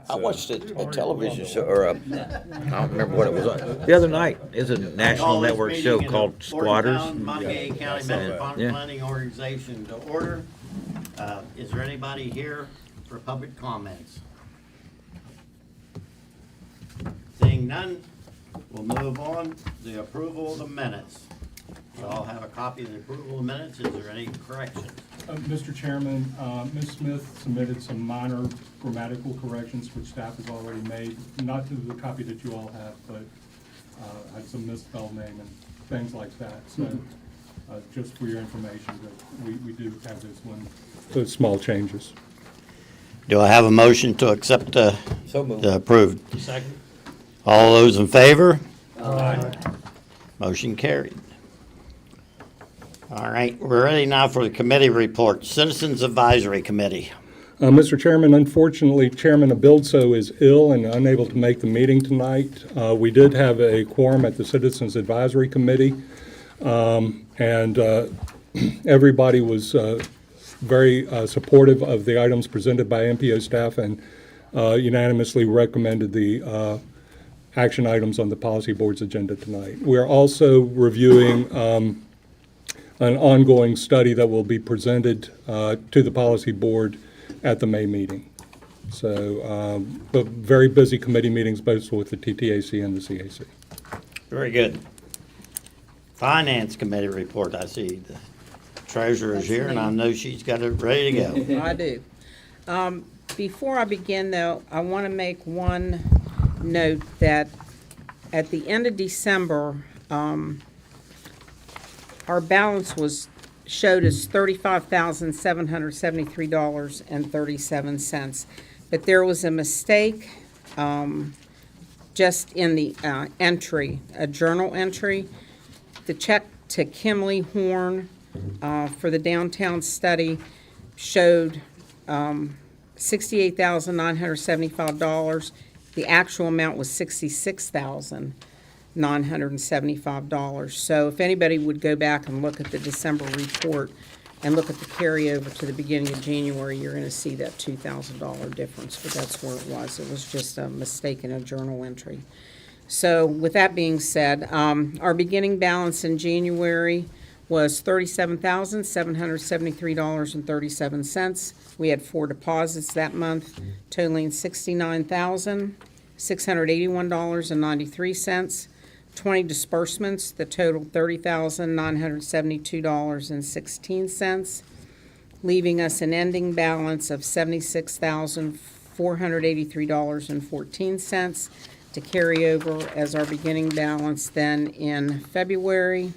I watched a television show, or I don't remember what it was on, the other night. It's a national network show called Squatters. Morgantown Monongalia County Yeah. Planning Organization to order. Is there anybody here for public comments? Seeing none, we'll move on. The approval of the minutes. You all have a copy of the approval of minutes. Is there any corrections? Mr. Chairman, Ms. Smith submitted some minor grammatical corrections which staff has already made, not to the copy that you all have, but had some misspelled name and things like that. So just for your information, that we do have those small changes. Do I have a motion to accept So moved. the approved? Second. All those in favor? Motion carried. All right, we're ready now for the committee report. Citizens Advisory Committee. Mr. Chairman, unfortunately, Chairman Abilso is ill and unable to make the meeting tonight. We did have a quorum at the Citizens Advisory Committee, and everybody was very supportive of the items presented by MPO staff and unanimously recommended the action items on the policy board's agenda tonight. We're also reviewing an ongoing study that will be presented to the policy board at the May meeting. So, but very busy committee meetings both with the TTAC and the CAC. Very good. Finance Committee report. I see the treasurer's here, and I know she's got it ready to go. I do. Before I begin, though, I want to make one note that at the end of December, our balance showed as $35,773.37. But there was a mistake just in the entry, a journal entry. The check to Kimley Horn for the downtown study showed $68,975. The actual amount was $66,975. So if anybody would go back and look at the December report and look at the carryover to the beginning of January, you're going to see that $2,000 difference, but that's where it was. It was just a mistake in a journal entry. So with that being said, our beginning balance in January was $37,773.37. We had 4 deposits that month, totaling $69,681.93. 20 disbursements that totaled $30,972.16, leaving us an ending balance of $76,483.14 to carry over as our beginning balance then in February.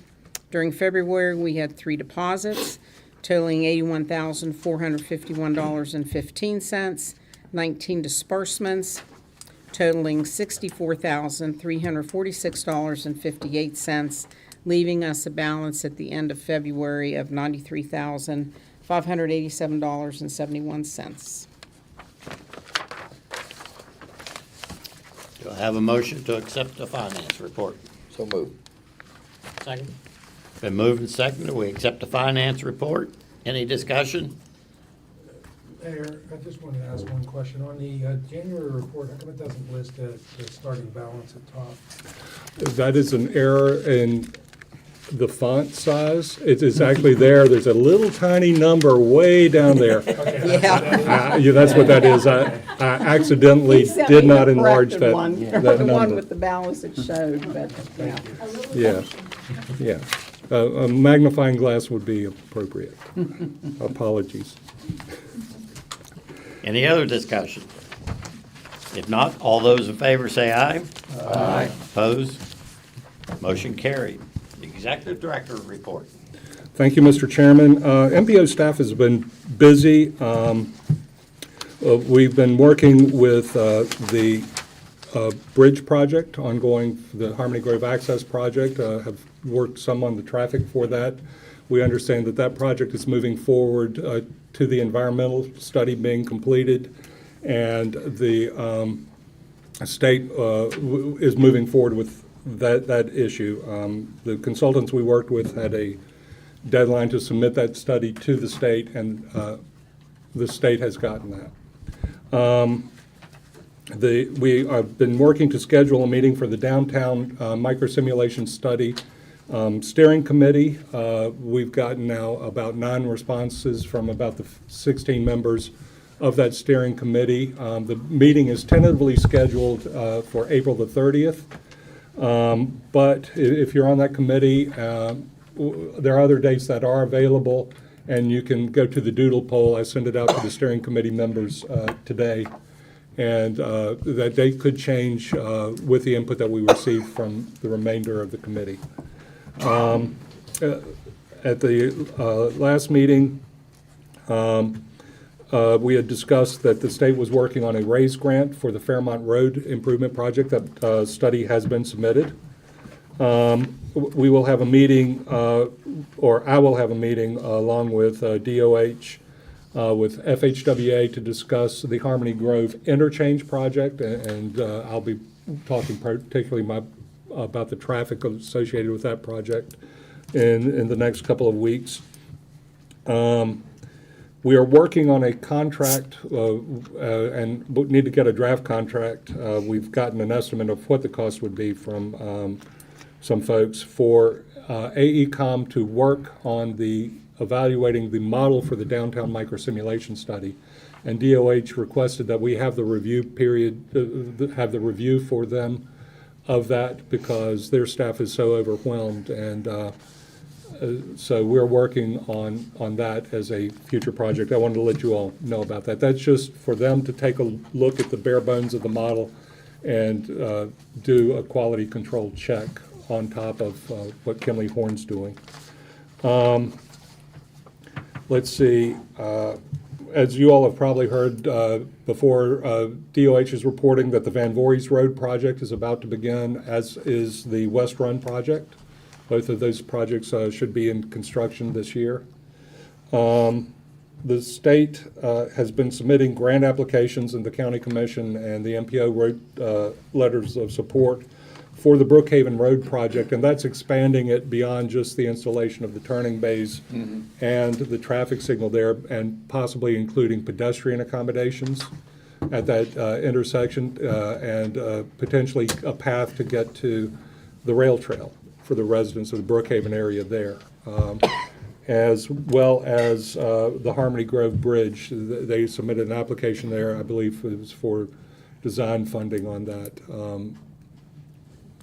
During February, we had 3 deposits totaling $81,451.15, 19 disbursements totaling $64,346.58, leaving us a balance at the end of February of $93,587.71. Do I have a motion to accept the finance report? So moved. Second. Been moved and seconded. We accept the finance report. Any discussion? Mayor, I just wanted to ask one question. On the January report, how come it doesn't list the starting balance at top? That is an error in the font size. It is actually there. There's a little tiny number way down there. Yeah, that's what that is. I accidentally did not enlarge that The one number. with the balance it showed, but, Yeah, yeah. yeah. A magnifying glass would be appropriate. Apologies. Any other discussion? If not, all those in favor say aye. Aye. Opposed? Motion carried. Executive Director report. Thank you, Mr. Chairman. MPO staff has been busy. We've been working with the bridge project, ongoing, the Harmony Grove Access Project, have worked some on the traffic for that. We understand that that project is moving forward to the environmental study being completed, and the state is moving forward with that issue. The consultants we worked with had a deadline to submit that study to the state, and the state has gotten that. We have been working to schedule a meeting for the downtown microsimulation study steering committee. We've gotten now about 9 responses from about the 16 members of that steering committee. The meeting is tentatively scheduled for April the 30th. But if you're on that committee, there are other dates that are available, and you can go to the doodle poll. I sent it out to the steering committee members today. And that date could change with the input that we receive from the remainder of the committee. At the last meeting, we had discussed that the state was working on a RAISE grant for the Fairmont Road Improvement Project. That study has been submitted. We will have a meeting, or I will have a meeting along with DOH, with FHWA to discuss the Harmony Grove Interchange Project, and I'll be talking particularly about the traffic associated with that project in the next couple of weeks. We are working on a contract and need to get a draft contract. We've gotten an estimate of what the cost would be from some folks for AECom to work on evaluating the model for the downtown microsimulation study. And DOH requested that we have the review period, have the review for them of that because their staff is so overwhelmed. And so we're working on that as a future project. I wanted to let you all know about that. That's just for them to take a look at the bare bones of the model and do a quality control check on top of what Kimley Horn's doing. Let's see. As you all have probably heard before, DOH is reporting that the Van Voorhees Road project is about to begin, as is the West Run project. Both of those projects should be in construction this year. The state has been submitting grant applications, and the County Commission and the MPO wrote letters of support for the Brookhaven Road project, and that's expanding it beyond just the installation of the turning bays and the traffic signal there, and possibly including pedestrian accommodations at that intersection, and potentially a path to get to the rail trail for the residents of the Brookhaven area there, as well as the Harmony Grove Bridge. They submitted an application there, I believe it was for design funding on that.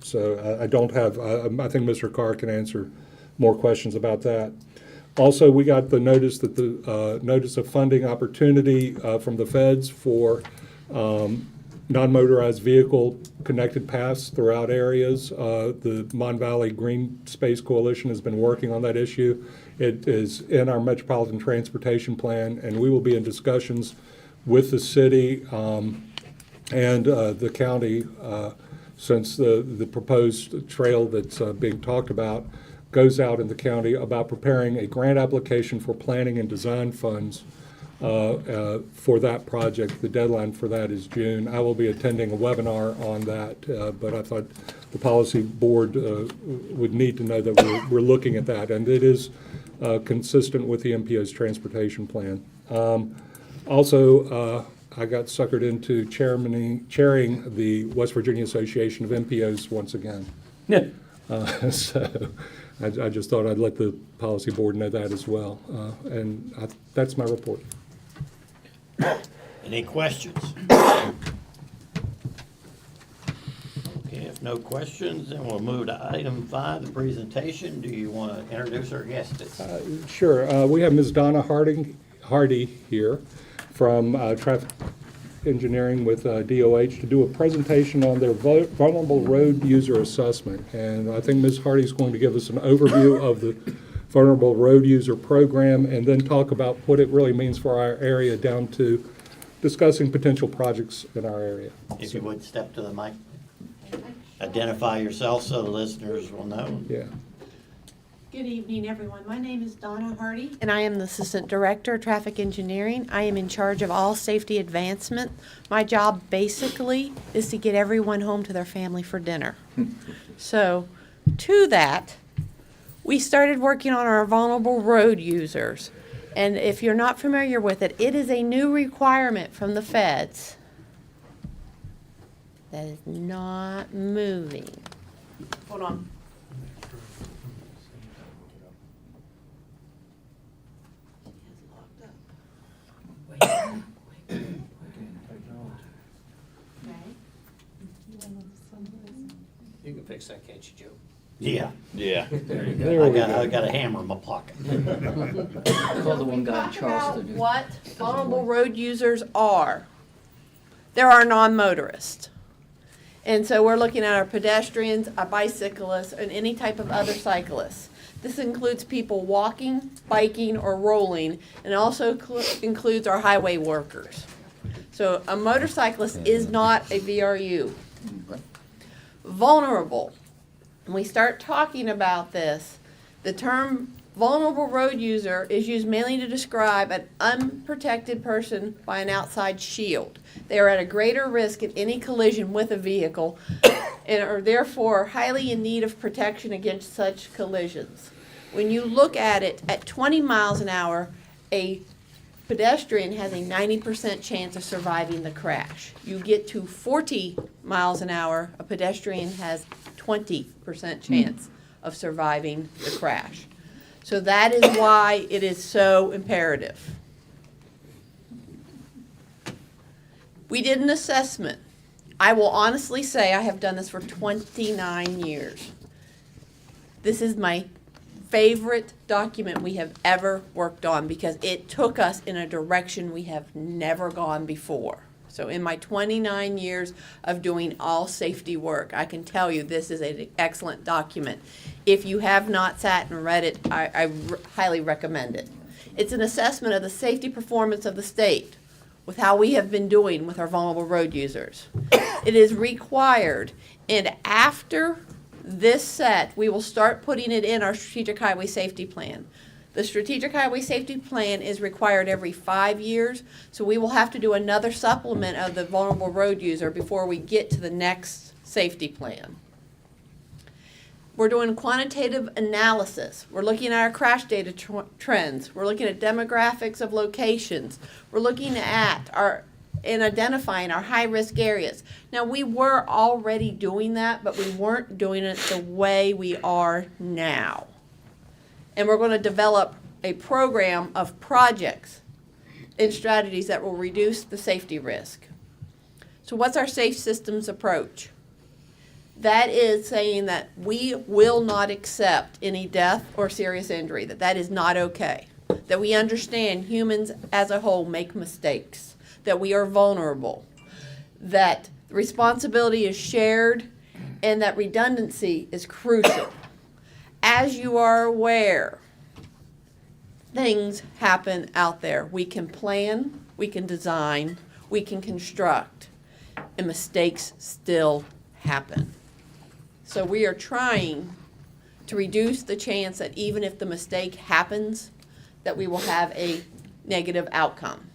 So I don't have, I think Mr. Carr can answer more questions about that. Also, we got the notice that the notice of funding opportunity from the feds for non-motorized vehicle connected paths throughout areas. The Mon Valley Green Space Coalition has been working on that issue. It is in our Metropolitan Transportation Plan, and we will be in discussions with the city and the county since the proposed trail that's being talked about goes out in the county, about preparing a grant application for planning and design funds for that project. The deadline for that is June. I will be attending a webinar on that, but I thought the policy board would need to know that we're looking at that, and it is consistent with the MPO's transportation plan. Also, I got suckered into chairing the West Virginia Association of MPOs once again. Yeah. So I just thought I'd let the policy board know that as well. And that's my report. Any questions? Okay, if no questions, then we'll move to item 5, the presentation. Do you want to introduce our guest? Sure. We have Ms. Donna Hardy here from Traffic Engineering with DOH to do a presentation on their vulnerable road user assessment. And I think Ms. Hardy is going to give us an overview of the vulnerable road user program and then talk about what it really means for our area down to discussing potential projects in our area. If you would step to the mic, identify yourself so the listeners will know. Yeah. Good evening, everyone. My name is Donna Hardy, and I am the Assistant Director of Traffic Engineering. I am in charge of all safety advancement. My job basically is to get everyone home to their family for dinner. So, to that, we started working on our vulnerable road users. And if you're not familiar with it, it is a new requirement from the feds That is not moving. Hold on. You can fix that, can't you, Joe? Yeah. Yeah. I got a hammer in my pocket. Call the one guy in Charleston. who- What vulnerable road users are. There are non-motorists. And so we're looking at our pedestrians, our bicyclists, and any type of other cyclists. This includes people walking, biking, or rolling, and also includes our highway workers. So a motorcyclist is not a VRU. Vulnerable. When we start talking about this, the term vulnerable road user is used mainly to describe an unprotected person by an outside shield. They are at a greater risk in any collision with a vehicle and are therefore highly in need of protection against such collisions. When you look at it, at 20 miles an hour, a pedestrian has a 90% chance of surviving the crash. You get to 40 miles an hour, a pedestrian has 20% chance of surviving the crash. So that is why it is so imperative. We did an assessment. I will honestly say I have done this for 29 years. This is my favorite document we have ever worked on because it took us in a direction we have never gone before. So in my 29 years of doing all safety work, I can tell you this is an excellent document. If you have not sat and read it, I highly recommend it. It's an assessment of the safety performance of the state with how we have been doing with our vulnerable road users. It is required, and after this set, we will start putting it in our strategic highway safety plan. The strategic highway safety plan is required every 5 years, so we will have to do another supplement of the vulnerable road user before we get to the next safety plan. We're doing quantitative analysis. We're looking at our crash data trends. We're looking at demographics of locations. We're looking at and identifying our high-risk areas. Now, we were already doing that, but we weren't doing it the way we are now. And we're going to develop a program of projects and strategies that will reduce the safety risk. So what's our safe systems approach? That is saying that we will not accept any death or serious injury, that is not okay. That we understand humans as a whole make mistakes, that we are vulnerable, that responsibility is shared, and that redundancy is crucial. As you are aware, things happen out there. We can plan, we can design, we can construct, and mistakes still happen. So we are trying to reduce the chance that even if the mistake happens, that we will have a negative outcome.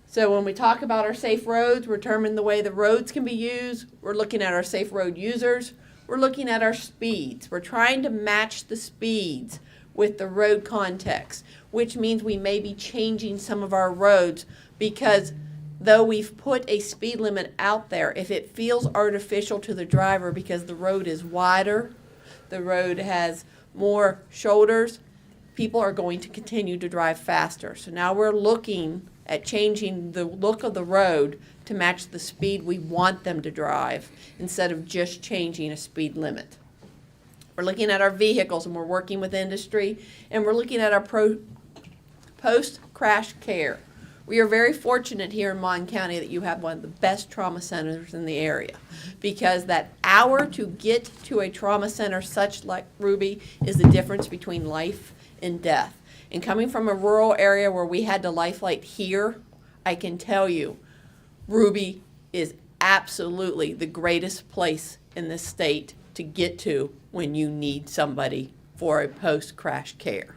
So when we talk about our safe roads, we're determining the way the roads can be used. We're looking at our safe road users. We're looking at our speeds. We're trying to match the speeds with the road context, which means we may be changing some of our roads because though we've put a speed limit out there, if it feels artificial to the driver because the road is wider, the road has more shoulders, people are going to continue to drive faster. So now we're looking at changing the look of the road to match the speed we want them to drive instead of just changing a speed limit. We're looking at our vehicles and we're working with industry, and we're looking at our post-crash care. We are very fortunate here in Mon County that you have one of the best trauma centers in the area because that hour to get to a trauma center such like Ruby is the difference between life and death. And coming from a rural area where we had to lifeline here, I can tell you, Ruby is absolutely the greatest place in this state to get to when you need somebody for a post-crash care.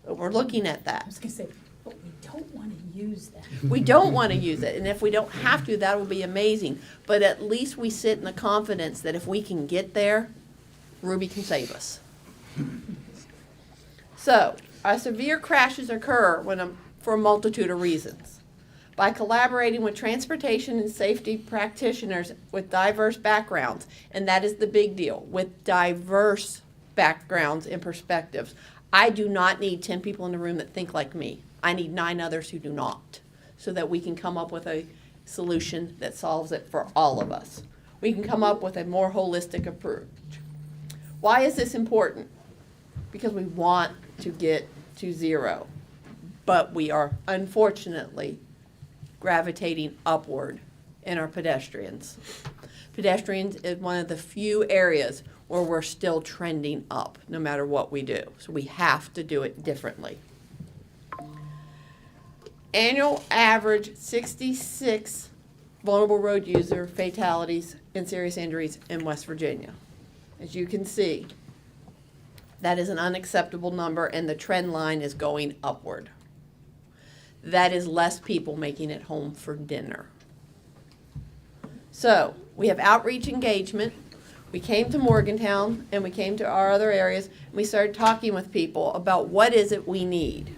So we're looking at that. I was gonna say, but we don't want to use that. We don't want to use it, and if we don't have to, that will be amazing. But at least we sit in the confidence that if we can get there, Ruby can save us. So, severe crashes occur for a multitude of reasons. By collaborating with transportation and safety practitioners with diverse backgrounds, and that is the big deal, with diverse backgrounds and perspectives. I do not need 10 people in the room that think like me. I need 9 others who do not, so that we can come up with a solution that solves it for all of us. We can come up with a more holistic approach. Why is this important? Because we want to get to zero, but we are unfortunately gravitating upward in our pedestrians. Pedestrians is one of the few areas where we're still trending up, no matter what we do. So we have to do it differently. Annual average 66 vulnerable road user fatalities and serious injuries in West Virginia. As you can see, that is an unacceptable number, and the trend line is going upward. That is less people making it home for dinner. So we have outreach engagement. We came to Morgantown and we came to our other areas, and we started talking with people about what is it we need.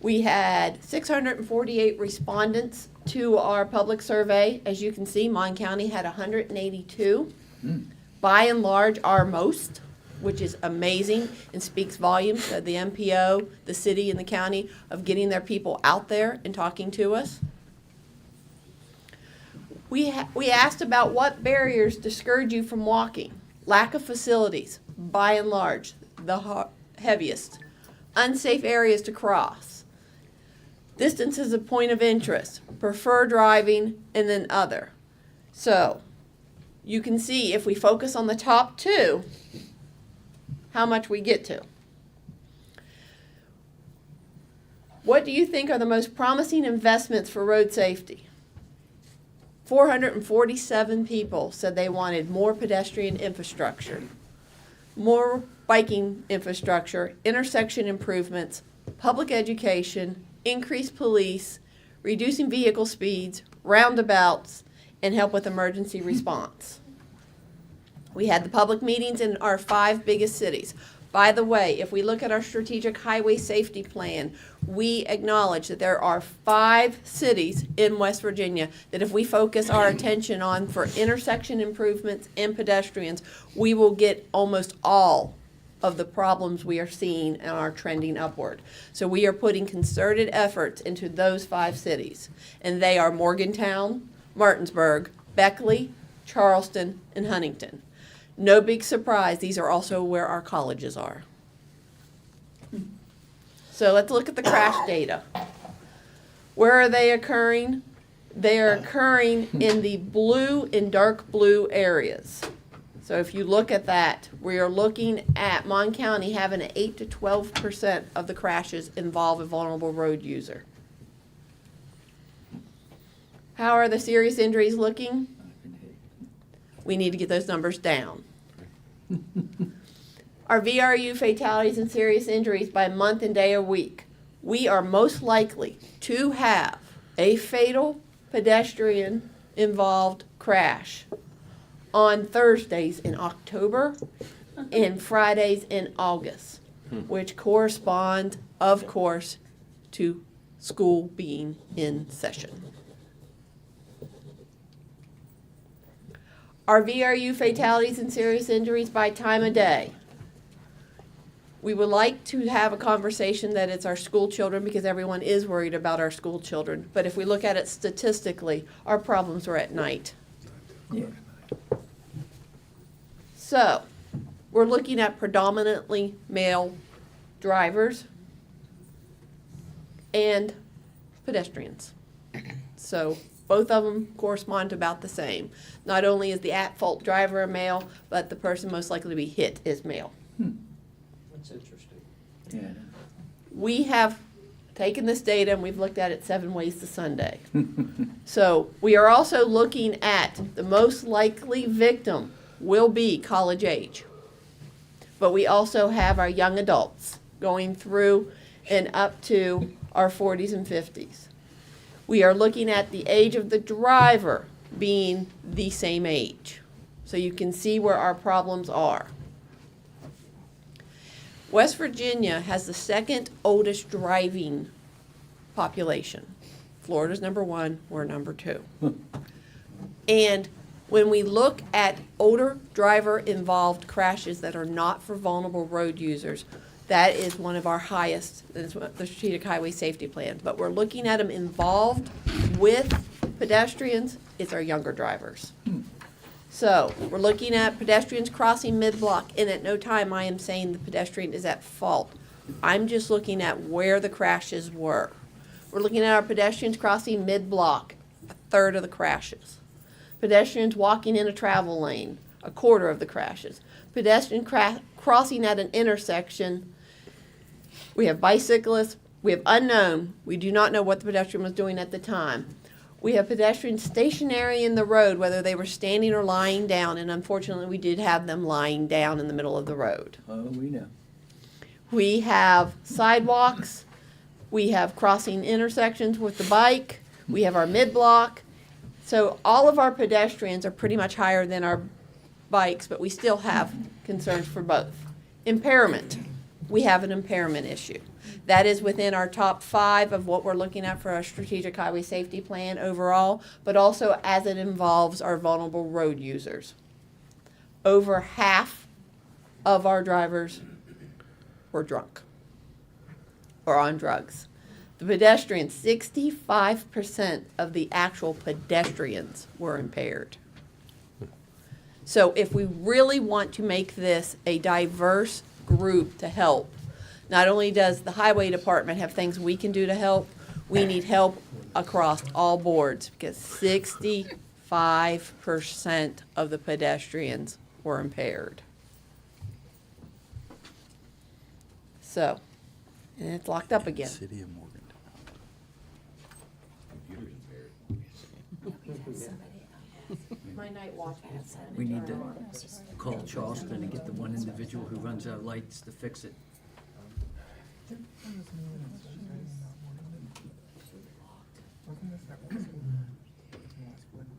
We had 648 respondents to our public survey. As you can see, Mon County had 182. By and large, our most, which is amazing and speaks volumes of the MPO, the city and the county, of getting their people out there and talking to us. We asked about what barriers discourage you from walking. Lack of facilities, by and large, the heaviest. Unsafe areas to cross. Distances of point of interest, prefer driving, and then other. So, you can see if we focus on the top 2, how much we get to. What do you think are the most promising investments for road safety? 447 people said they wanted more pedestrian infrastructure, more biking infrastructure, intersection improvements, public education, increased police, reducing vehicle speeds, roundabouts, and help with emergency response. We had the public meetings in our 5 biggest cities. By the way, if we look at our strategic highway safety plan, we acknowledge that there are 5 cities in West Virginia that if we focus our attention on for intersection improvements and pedestrians, we will get almost all of the problems we are seeing and are trending upward. So we are putting concerted efforts into those 5 cities, and they are Morgantown, Martinsburg, Beckley, Charleston, and Huntington. No big surprise, these are also where our colleges are. So let's look at the crash data. Where are they occurring? They are occurring in the blue and dark blue areas. So if you look at that, we are looking at Mon County having an 8 to 12% of the crashes involve a vulnerable road user. How are the serious injuries looking? We need to get those numbers down. Our VRU fatalities and serious injuries by month and day a week. We are most likely to have a fatal pedestrian involved crash on Thursdays in October and Fridays in August, which correspond, of course, to school being in session. Our VRU fatalities and serious injuries by time of day. We would like to have a conversation that it's our school children, because everyone is worried about our school children. But if we look at it statistically, our problems are at night. Yeah. So, we're looking at predominantly male drivers and pedestrians. So, both of them correspond to about the same. Not only is the at-fault driver a male, but the person most likely to be hit is male. That's interesting. Yeah. We have taken this data and we've looked at it 7 ways to Sunday. So we are also looking at the most likely victim will be college age. But we also have our young adults going through and up to our 40s and 50s. We are looking at the age of the driver being the same age. So you can see where our problems are. West Virginia has the second oldest driving population. Florida's number 1, we're number 2. And when we look at older driver-involved crashes that are not for vulnerable road users, that is one of our highest, that's what the Strategic Highway Safety Plan. But we're looking at them involved with pedestrians, it's our younger drivers. So, we're looking at pedestrians crossing mid-block, and at no time I am saying the pedestrian is at fault. I'm just looking at where the crashes were. We're looking at our pedestrians crossing mid-block, 1/3 of the crashes. Pedestrians walking in a travel lane, 1/4 of the crashes. Pedestrian crossing at an intersection. We have bicyclists, we have unknown, we do not know what the pedestrian was doing at the time. We have pedestrians stationary in the road, whether they were standing or lying down, and unfortunately we did have them lying down in the middle of the road. Oh, we know. We have sidewalks, we have crossing intersections with the bike, we have our mid-block. So all of our pedestrians are pretty much higher than our bikes, but we still have concerns for both. Impairment, we have an impairment issue. That is within our top 5 of what we're looking at for our Strategic Highway Safety Plan overall, but also as it involves our vulnerable road users. Over half of our drivers were drunk or on drugs. The pedestrians, 65% of the actual pedestrians were impaired. So if we really want to make this a diverse group to help, not only does the highway department have things we can do to help, we need help across all boards because 65% of the pedestrians were impaired. So, and it's locked up again. City of Morgantown. My night watch. We need to call Charleston and get the one individual who runs our lights to fix it.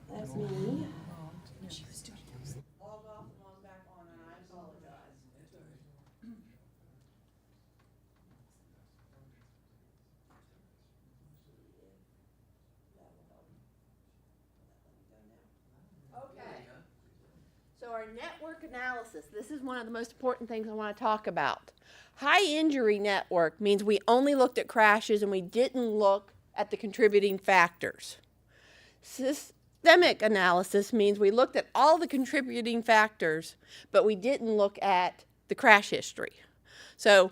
That's me. Log off and log back on, and I apologize. Okay. So our network analysis, this is one of the most important things I want to talk about. High injury network means we only looked at crashes and we didn't look at the contributing factors. Systemic analysis means we looked at all the contributing factors, but we didn't look at the crash history. So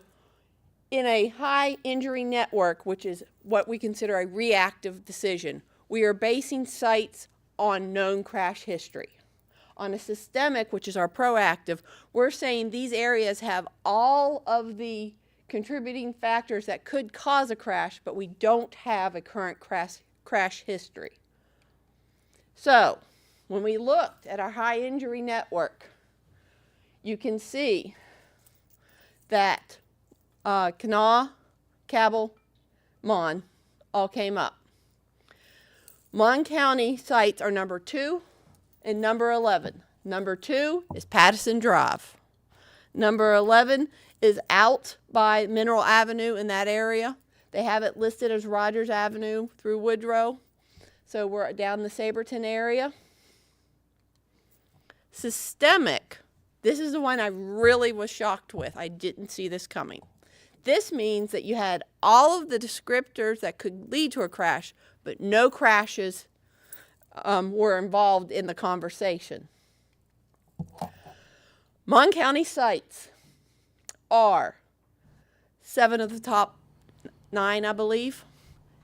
in a high injury network, which is what we consider a reactive decision, we are basing sites on known crash history. On a systemic, which is our proactive, we're saying these areas have all of the contributing factors that could cause a crash, but we don't have a current crash history. So, when we looked at our high injury network, you can see that Kanawha, Cabell, Mon all came up. Mon County sites are number 2 and number 11. Number 2 is Pattison Drive. Number 11 is out by Mineral Avenue in that area. They have it listed as Rogers Avenue through Woodrow. So we're down the Saberton area. Systemic, this is the one I really was shocked with. I didn't see this coming. This means that you had all of the descriptors that could lead to a crash, but no crashes were involved in the conversation. Mon County sites are 7 of the top 9, I believe.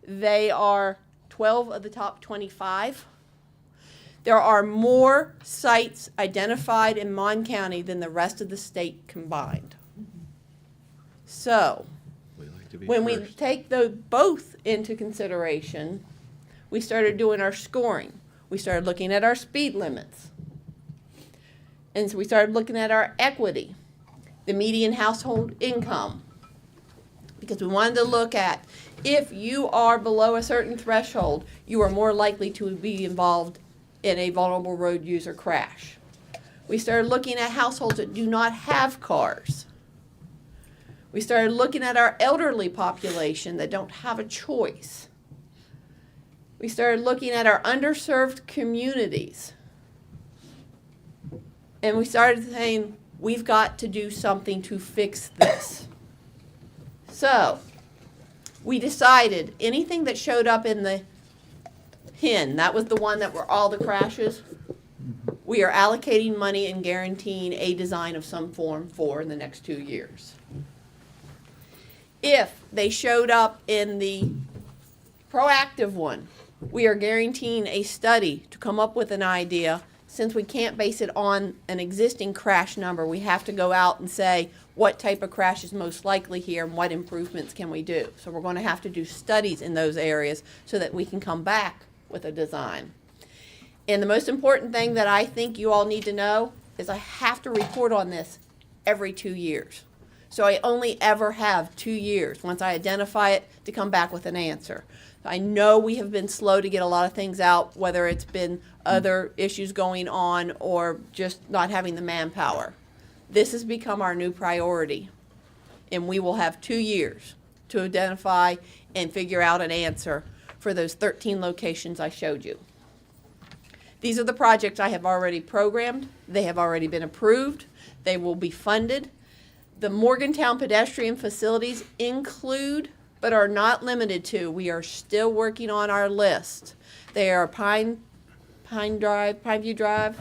They are 12 of the top 25. There are more sites identified in Mon County than the rest of the state combined. So, when we take those both into consideration, we started doing our scoring. We started looking at our speed limits. And so we started looking at our equity, the median household income, because we wanted to look at if you are below a certain threshold, you are more likely to be involved in a vulnerable road user crash. We started looking at households that do not have cars. We started looking at our elderly population that don't have a choice. We started looking at our underserved communities. And we started saying, we've got to do something to fix this. So, we decided anything that showed up in the HIN, that was the one that were all the crashes, we are allocating money and guaranteeing a design of some form for in the next 2 years. If they showed up in the proactive one, we are guaranteeing a study to come up with an idea. Since we can't base it on an existing crash number, we have to go out and say what type of crash is most likely here and what improvements can we do. So we're going to have to do studies in those areas so that we can come back with a design. And the most important thing that I think you all need to know is I have to report on this every 2 years. So I only ever have 2 years, once I identify it, to come back with an answer. I know we have been slow to get a lot of things out, whether it's been other issues going on or just not having the manpower. This has become our new priority, and we will have 2 years to identify and figure out an answer for those 13 locations I showed you. These are the projects I have already programmed. They have already been approved. They will be funded. The Morgantown pedestrian facilities include, but are not limited to, we are still working on our list. They are Pineview Drive,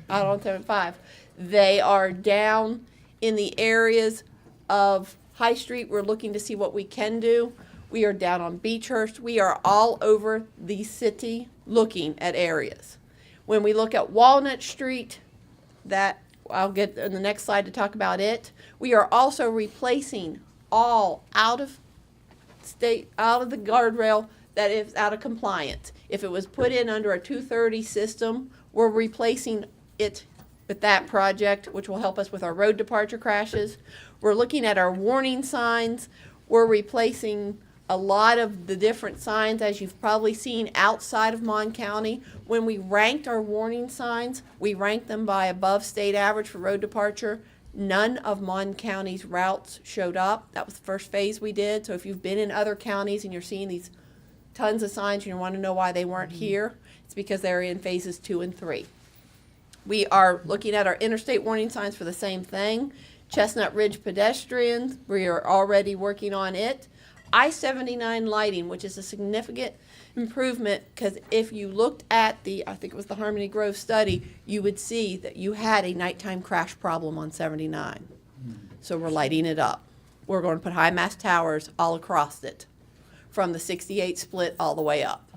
out on 75. They are down in the areas of High Street. We're looking to see what we can do. We are down on Beechhurst. We are all over the city looking at areas. When we look at Walnut Street, that I'll get in the next slide to talk about it. We are also replacing all out of the guardrail that is out of compliance. If it was put in under a 230 system, we're replacing it with that project, which will help us with our road departure crashes. We're looking at our warning signs. We're replacing a lot of the different signs, as you've probably seen outside of Mon County. When we ranked our warning signs, we ranked them by above state average for road departure. None of Mon County's routes showed up. That was the first phase we did. So if you've been in other counties and you're seeing these tons of signs and you want to know why they weren't here, it's because they're in phases 2 and 3. We are looking at our interstate warning signs for the same thing. Chestnut Ridge pedestrians, we are already working on it. I-79 lighting, which is a significant improvement, because if you looked at I think it was the Harmony Grove study, you would see that you had a nighttime crash problem on 79. So we're lighting it up. We're going to put high mast towers all across it, from the 68 split all the way up.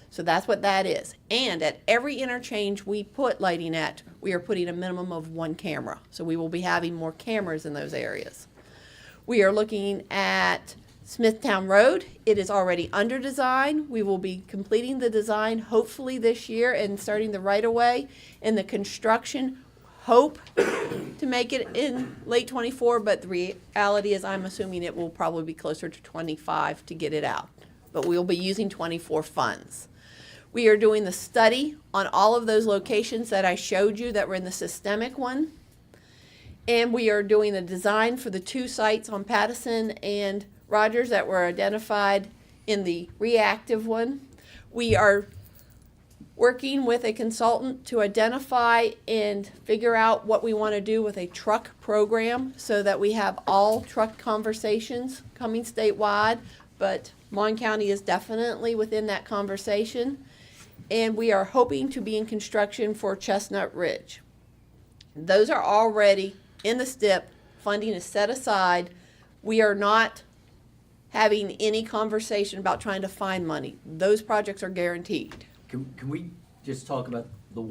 So that's what that is. And at every interchange we put lighting at, we are putting a minimum of 1 camera. So we will be having more cameras in those areas. We are looking at Smithtown Road. It is already under design. We will be completing the design hopefully this year and starting the right-of-way. And the construction, hope to make it in late 24, but the reality is I'm assuming it will probably be closer to 25 to get it out. But we'll be using 24 funds. We are doing the study on all of those locations that I showed you that were in the systemic one. And we are doing the design for the 2 sites on Pattison and Rogers that were identified in the reactive one. We are working with a consultant to identify and figure out what we want to do with a truck program so that we have all truck conversations coming statewide, but Mon County is definitely within that conversation. And we are hoping to be in construction for Chestnut Ridge. Those are already in the STIP. Funding is set aside. We are not having any conversation about trying to find money. Those projects are guaranteed. Can we just talk about the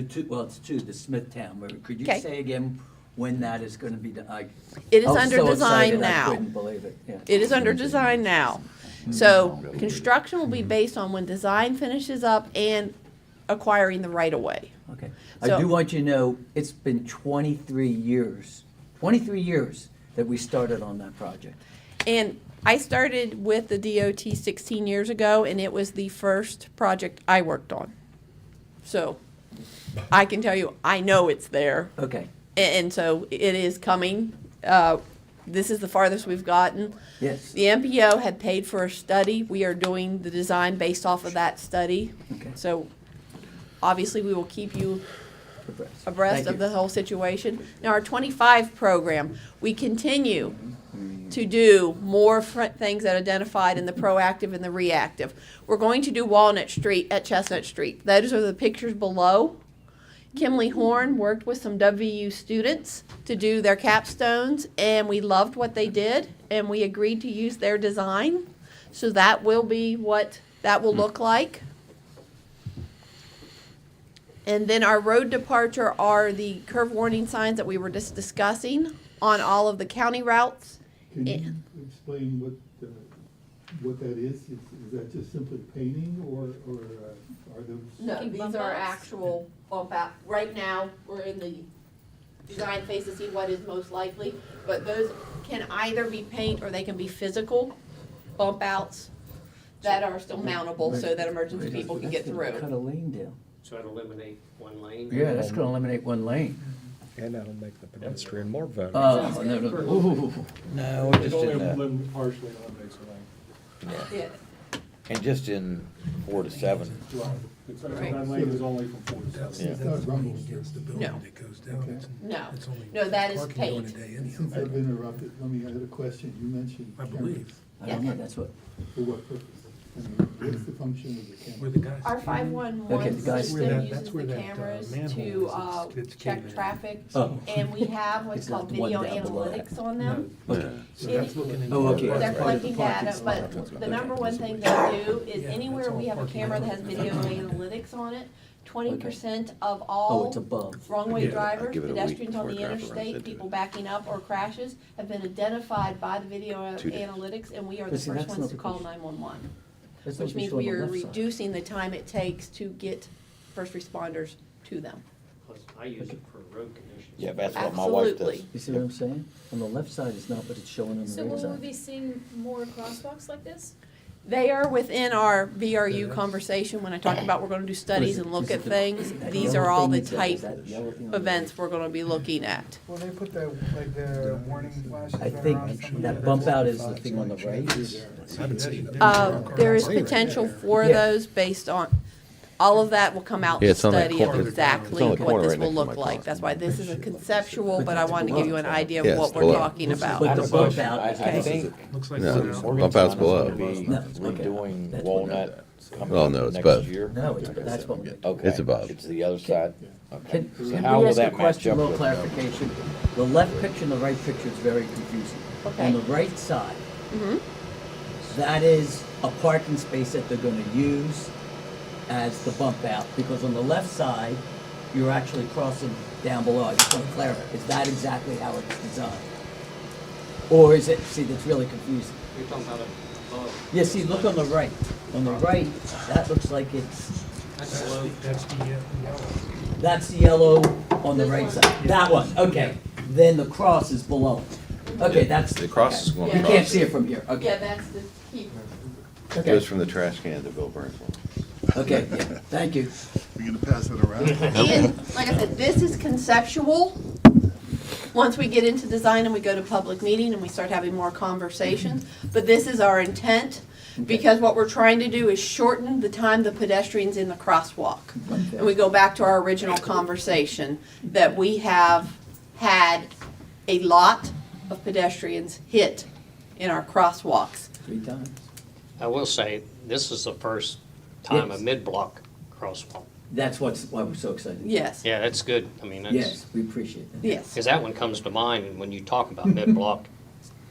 2, well, it's 2, the Smithtown, could you Okay. say again when that is gonna be done? It is I was under so design excited, now. I couldn't believe it, yeah. It is under design now. So construction will be based on when design finishes up and acquiring the right-of-way. Okay. So- I do want you to know, it's been 23 years that we started on that project. And I started with the DOT 16 years ago, and it was the first project I worked on. So I can tell you, I know it's there. Okay. And so it is coming This is the farthest we've gotten. Yes. The MPO had paid for a study. We are doing the design based off of that study. Okay. So obviously, we will keep you Abreast. abreast Thank of you. the whole situation. Now, our 25 program, we continue to do more things that are identified in the proactive and the reactive. We're going to do Walnut Street at Chestnut Street. Those are the pictures below. Kimley Horn worked with some WU students to do their capstones, and we loved what they did, and we agreed to use their design. So that will be what that will look like. And then our road departure are the curve warning signs that we were just discussing on all of the county routes. Can you explain what that is? Is that just simply painting or are those? No, Big these bump are outs? actual bump out. Right now, we're in the design phase to see what is most likely, but those can either be paint or they can be physical bump outs that are still mountable so that emergency people can get That's gonna through. Cut a lane down. So that'd eliminate one lane? Yeah, that's gonna eliminate one lane. And that'll make the pedestrian more vulnerable. Oh, no, no. Ooh. No, we It just only didn't, partially eliminates the lane. Yeah. and just in 4 to 7. Right. It's, Right. that lane is only from 4 to 7. That's, Yeah. that's running against the building No. that goes down. It's- No. it's only No, that is parking during paint. the day anyhow. Since I've interrupted, let me add a question. You mentioned I cameras. believe. I don't know, that's what, For what purpose? I mean, what's the function of the camera? Where the guys. Our Okay, 511 the guys- system That's uses where the that, cameras manhole to is. It's check caving in. traffic, Oh. and we have what's It's not called the one video down below. analytics on them. okay. So that's looking into. Oh, okay. They're That's collecting part of the data, parking but spot. the number one thing they do is Yeah, anywhere that's we all have a parking camera that lot. has video analytics on it, 20% of Oh, all it's above. wrong-way Yeah, I drivers, give it a week pedestrians on before the a driver runs interstate, into people it. backing up or crashes, have been identified by the video 2 days. analytics, and we are the But see, first that's ones not to the call question. 911. That's Which what means show on we the are left side. reducing the time it takes to get first responders to them. Plus, I use it for road conditions. Yeah, that's what my wife does. Absolutely. You see what I'm saying? On the left side is not what it's showing on the So right will we side. be seeing more crosswalks like this? They are within our VRU conversation when I talk about we're gonna do studies and look at things. These are all the type events we're gonna be looking at. Will they put the, like, the warning flashes? I that think are on some of that the- bump out is the thing on the right. There is potential for Yeah. those based on, all of that will come out in Yeah, the it's on that study corner. of exactly It's on the what corner this right will next to look my like. car. That's why this is a conceptual, but I wanted to give you an idea Yeah, of it's what we're below. talking about. But the bump out, I think Looks like. No, it's bump out. outs below. Morgantown is No, gonna be okay. redoing That's what- Walnut coming Oh, no, it's next above. year. no, that's what we're. Okay. It's above. It's the other side? Okay. Can, So can how we will ask a that match question, a up little with? clarification? The left picture and the right picture is very confusing. Okay. On the right side, Mhm. that is a parking space that they're gonna use as the bump out, because on the left side, you're actually crossing down below. I just want to clarify, is that exactly how it's designed? Or is it, see, that's really confusing. You're talking about it above. Yeah, see, look on the right. On the right, that looks like it's, That's below. That's the yellow. that's the yellow on the This right one. side. That one, okay. Then the cross is below it. Okay, that's. The cross okay. is going You across. can't see it from here, Yeah, okay. that's the key. Okay, Goes from the trash can to Bill Burns one. okay, yeah, thank you. We're gonna pass it around? And, like I said, this is conceptual. Once we get into design and we go to public meeting and we start having more conversations, but this is our intent. Because what we're trying to do is shorten the time the pedestrian's in the crosswalk. And we go back to our original conversation, that we have had a lot of pedestrians hit in our crosswalks. 3 times. I will say, this is the first time a Yes. mid-block crosswalk. That's why we're so excited. Yes, Yeah, that's good. I mean, that's, Yes, we appreciate that. yes. because that one comes to mind, and when you talk about mid-block,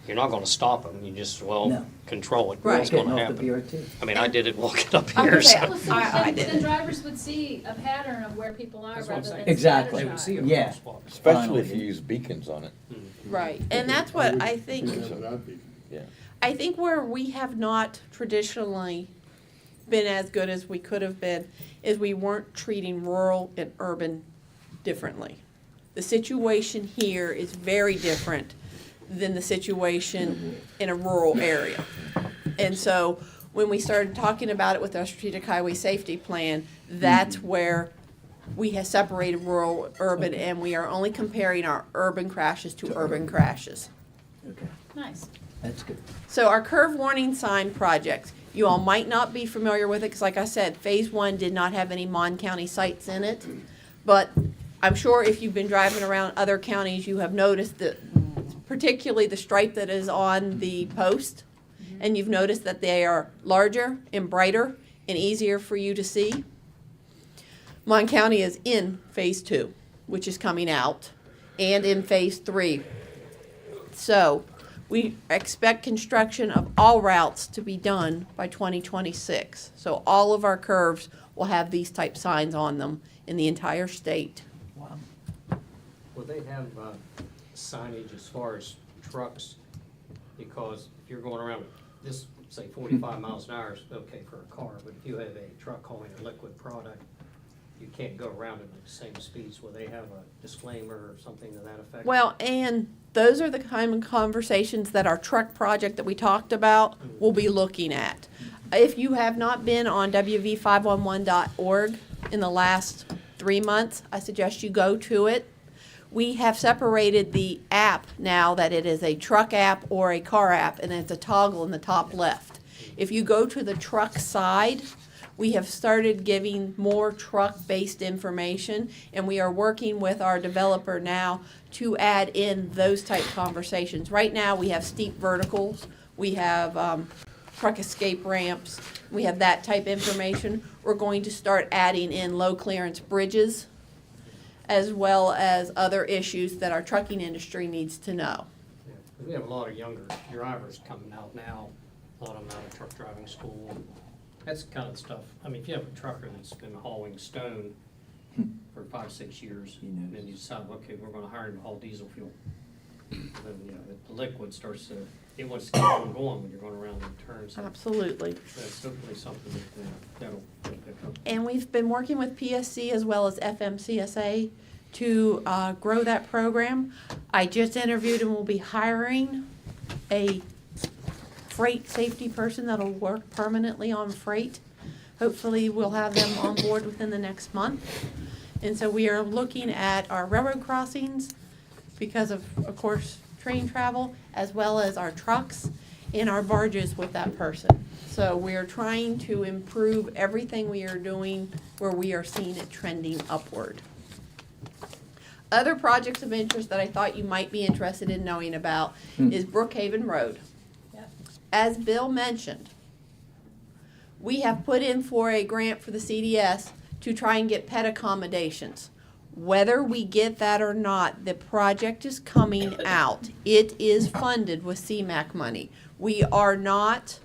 you're not gonna stop them, you just, well, No. control it, Right. what's Getting gonna off the happen. BRT. I mean, I did it walking up I'm here, gonna say, so. Well, so I then, did then it. drivers would see a pattern of where people are That's what I'm rather than saying. Exactly. scattershot. Yeah. Especially if you use beacons on it. Right, and that's what I think, Yeah. I think where we have not traditionally been as good as we could have been is we weren't treating rural and urban differently. The situation here is very different than the situation in a rural area. And so when we started talking about it with our strategic highway safety plan, that's where we have separated rural, urban, and we are only comparing our urban crashes to urban crashes. Okay, Nice. that's good. So our curve warning sign project, you all might not be familiar with it, because like I said, phase one did not have any Mon County sites in it. But I'm sure if you've been driving around other counties, you have noticed that, particularly the stripe that is on the post, and you've noticed that they are larger and brighter and easier for you to see. Mon County is in phase two, which is coming out, and in phase three. So we expect construction of all routes to be done by 2026. So all of our curves will have these type signs on them in the entire state. Wow. Will they have signage as far as trucks? Because if you're going around this, say 45 miles an hour is okay for a car, but if you have a truck hauling a liquid product, you can't go around it at the same speeds. Will they have a disclaimer or something to that effect? Well, and those are the kind of conversations that our truck project that we talked about will be looking at. If you have not been on wv511.org in the last 3 months, I suggest you go to it. We have separated the app now that it is a truck app or a car app, and it's a toggle in the top left. If you go to the truck side, we have started giving more truck-based information, and we are working with our developer now to add in those type conversations. Right now, we have steep verticals, we have truck escape ramps, we have that type information. We're going to start adding in low clearance bridges, as well as other issues that our trucking industry needs to know. Yeah, 'cause we have a lot of younger drivers coming out now, a lot of them out of truck driving school. That's the kind of stuff, I mean, if you have a trucker that's been hauling stone for 5-6 years, and then you decide, okay, we're gonna hire him to haul diesel fuel. Then, you know, the liquid starts to, it wants to keep on going when you're going around in turns. So Absolutely. that's hopefully something that'll pick up. And we've been working with PSC as well as FMCSA to grow that program. I just interviewed and will be hiring a freight safety person that'll work permanently on freight. Hopefully, we'll have them on board within the next month. And so we are looking at our railroad crossings because of course, train travel, as well as our trucks and our barges with that person. So we are trying to improve everything we are doing where we are seeing it trending upward. Other projects of interest that I thought you might be interested in knowing about is Brookhaven Road. As Bill mentioned, we have put in for a grant for the CDS to try and get pet accommodations. Whether we get that or not, the project is coming out. It is funded with CMAQ money. We are not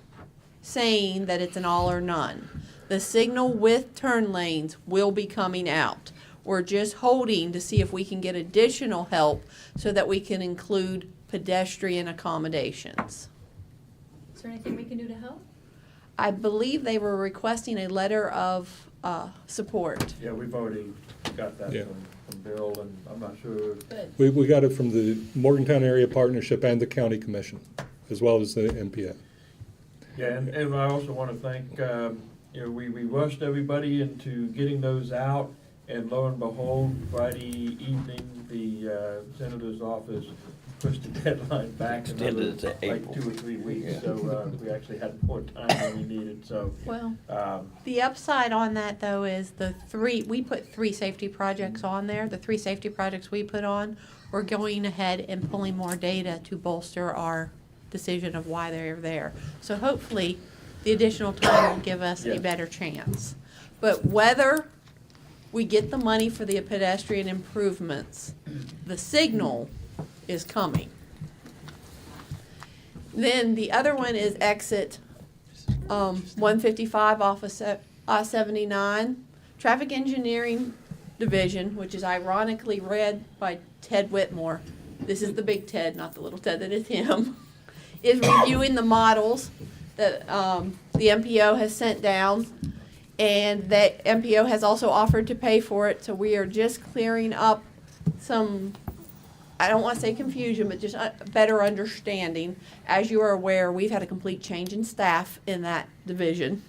saying that it's an all or none. The signal with turn lanes will be coming out. We're just holding to see if we can get additional help so that we can include pedestrian accommodations. Is there anything we can do to help? I believe they were requesting a letter of support. Yeah, we've already got that Yeah. from Bill, and I'm not sure. Good. We got it from the Morgantown Area Partnership and the County Commission, as well as the MPO. Yeah, and I also want to thank, you know, we rushed everybody into getting those out, and lo and behold, Friday evening, the senator's office pushed the deadline back Extended another, it to like April. 2 or 3 weeks, Yeah. so we actually had more time than we needed, so. Well, um, the upside on that though is we put 3 safety projects on there. The 3 safety projects we put on, we're going ahead and pulling more data to bolster our decision of why they're there. So hopefully, the additional time will give us a Yes. better chance. But whether we get the money for the pedestrian improvements, the signal is coming. Then the other one is exit 155 off of I-79. Traffic Engineering Division, which is ironically read by Ted Whitmore, this is the big Ted, not the little Ted that is him, is reviewing the models that the MPO has sent down. And the MPO has also offered to pay for it, so we are just clearing up some, I don't want to say confusion, but just a better understanding. As you are aware, we've had a complete change in staff in that division.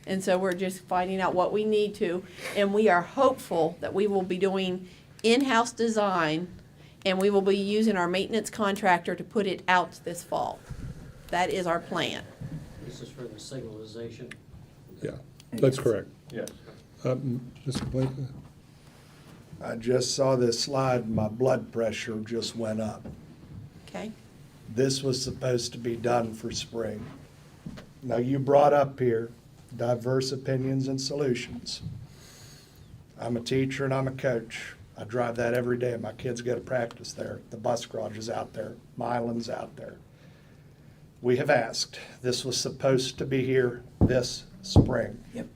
And so we're just finding out what we need to, and we are hopeful that we will be doing in-house design, and we will be using our maintenance contractor to put it out this fall. That is our plan. This is for the signalization. Yeah, that's correct. Yes. Mr. Blake? I just saw this slide and my blood pressure just went up. Okay? This was supposed to be done for spring. Now, you brought up here diverse opinions and solutions. I'm a teacher and I'm a coach. I drive that every day. My kids go to practice there. The bus garage is out there. Mylan's out there. We have asked. This was supposed to be here this spring. Yep.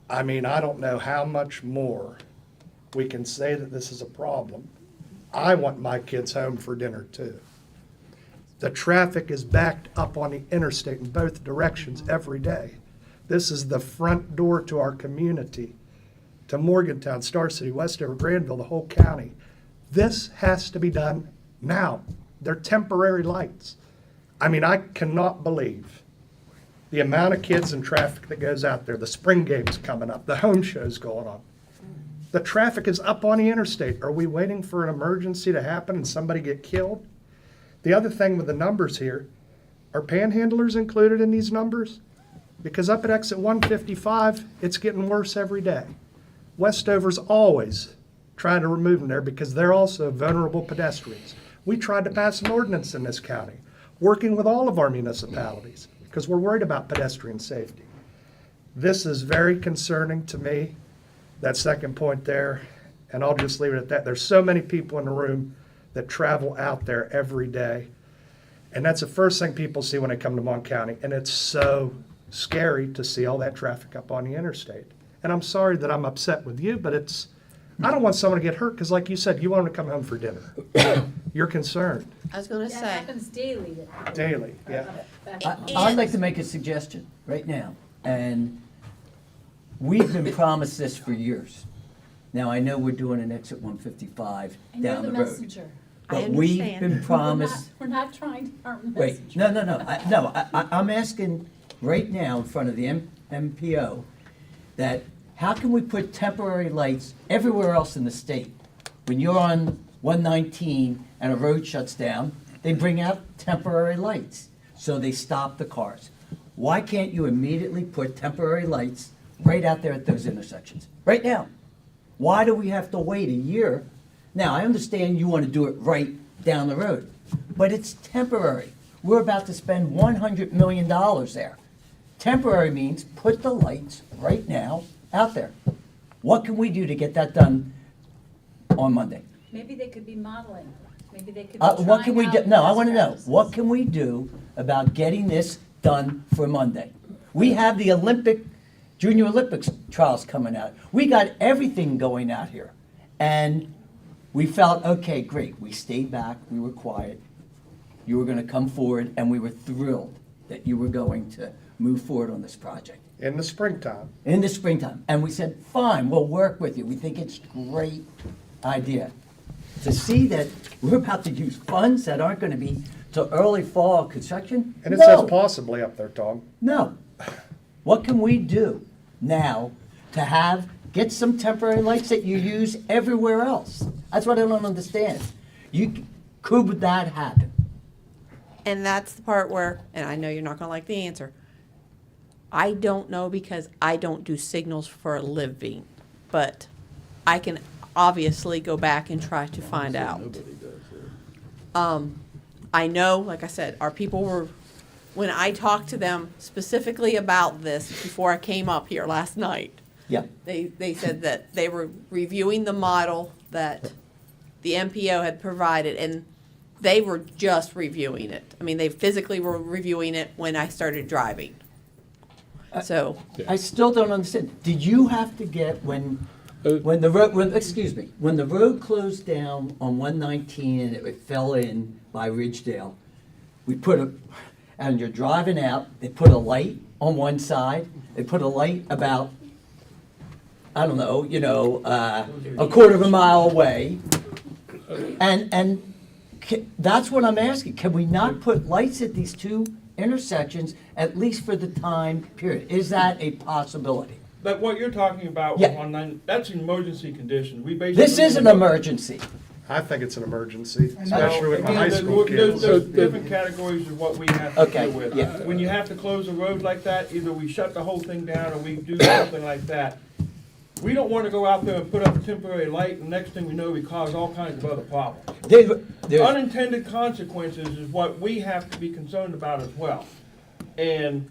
I mean, I don't know how much more we can say that this is a problem. I want my kids home for dinner too. The traffic is backed up on the interstate in both directions every day. This is the front door to our community, to Morgantown, Star City, Westover, Granville, the whole county. This has to be done now. They're temporary lights. I mean, I cannot believe the amount of kids and traffic that goes out there. The spring game's coming up, the home show's going on. The traffic is up on the interstate. Are we waiting for an emergency to happen and somebody get killed? The other thing with the numbers here, are panhandlers included in these numbers? Because up at exit 155, it's getting worse every day. Westover's always trying to remove them there because they're also vulnerable pedestrians. We tried to pass an ordinance in this county, working with all of our municipalities, because we're worried about pedestrian safety. This is very concerning to me, that second point there, and I'll just leave it at that. There's so many people in the room that travel out there every day, and that's the first thing people see when they come to Mon County, and it's so scary to see all that traffic up on the interstate. And I'm sorry that I'm upset with you, but I don't want someone to get hurt, because like you said, you want them to come home for dinner. You're concerned. I was gonna That say, happens daily. Daily, yeah. I'd like to make a suggestion right now, and we've been promised this for years. Now, I know we're doing an exit 155 And you're down the the road. messenger. I But we've understand. been promised, We're not trying to harm the wait, messenger. no, I'm asking right now in front of the MPO that how can we put temporary lights everywhere else in the state? When you're on 119 and a road shuts down, they bring out temporary lights, so they stop the cars. Why can't you immediately put temporary lights right out there at those intersections, right now? Why do we have to wait a year? Now, I understand you want to do it right down the road, but it's temporary. We're about to spend $100 million there. Temporary means put the lights right now out there. What can we do to get that done on Monday? Maybe they could be modeling. Maybe they could be What can we trying do? out No, I best want to know, practices. what can we do about getting this done for Monday? We have the Junior Olympics trials coming out. We got everything going out here. And we felt, okay, great. We stayed back, we were quiet. You were going to come forward, and we were thrilled that you were going to move forward on this project. In the springtime. In the springtime. And we said, fine, we'll work with you. We think it's a great idea. To see that we're about to use funds that aren't going to be till early fall construction? And it No. says possibly up there, Tom. No. What can we do now to get some temporary lights that you use everywhere else? That's what I don't understand. Could that happen? and that's the part where, and I know you're not gonna like the answer, I don't know because I don't do signals for a living, but I can obviously go back and try to find out. I know, like I said, our people were, when I talked to them specifically about this before I came up here last night, Yeah. they said that they were reviewing the model that the MPO had provided, and they were just reviewing it. I mean, they physically were reviewing it when I started driving. So, I still don't understand. Did you have to get when the road, when the road closed down on 119 and it fell in by Ridgedale, and you're driving out, they put a light on one side, they put a light about, I don't know, a quarter of a mile away, and that's what I'm asking. Can we not put lights at these two intersections, at least for the time period. Is that a possibility? But what you're talking about Yeah. on nine, that's an emergency condition. We basically. This is an emergency. I think it's an emergency, especially with my Again, high school kids. There's different categories of what we have to Okay, deal with. yeah. When you have to close a road like that, either we shut the whole thing down or we do something like that. We don't wanna go out there and put up a temporary light, and next thing we know, we cause all kinds of other problems. There's- Unintended consequences is what we have to be concerned about as well. And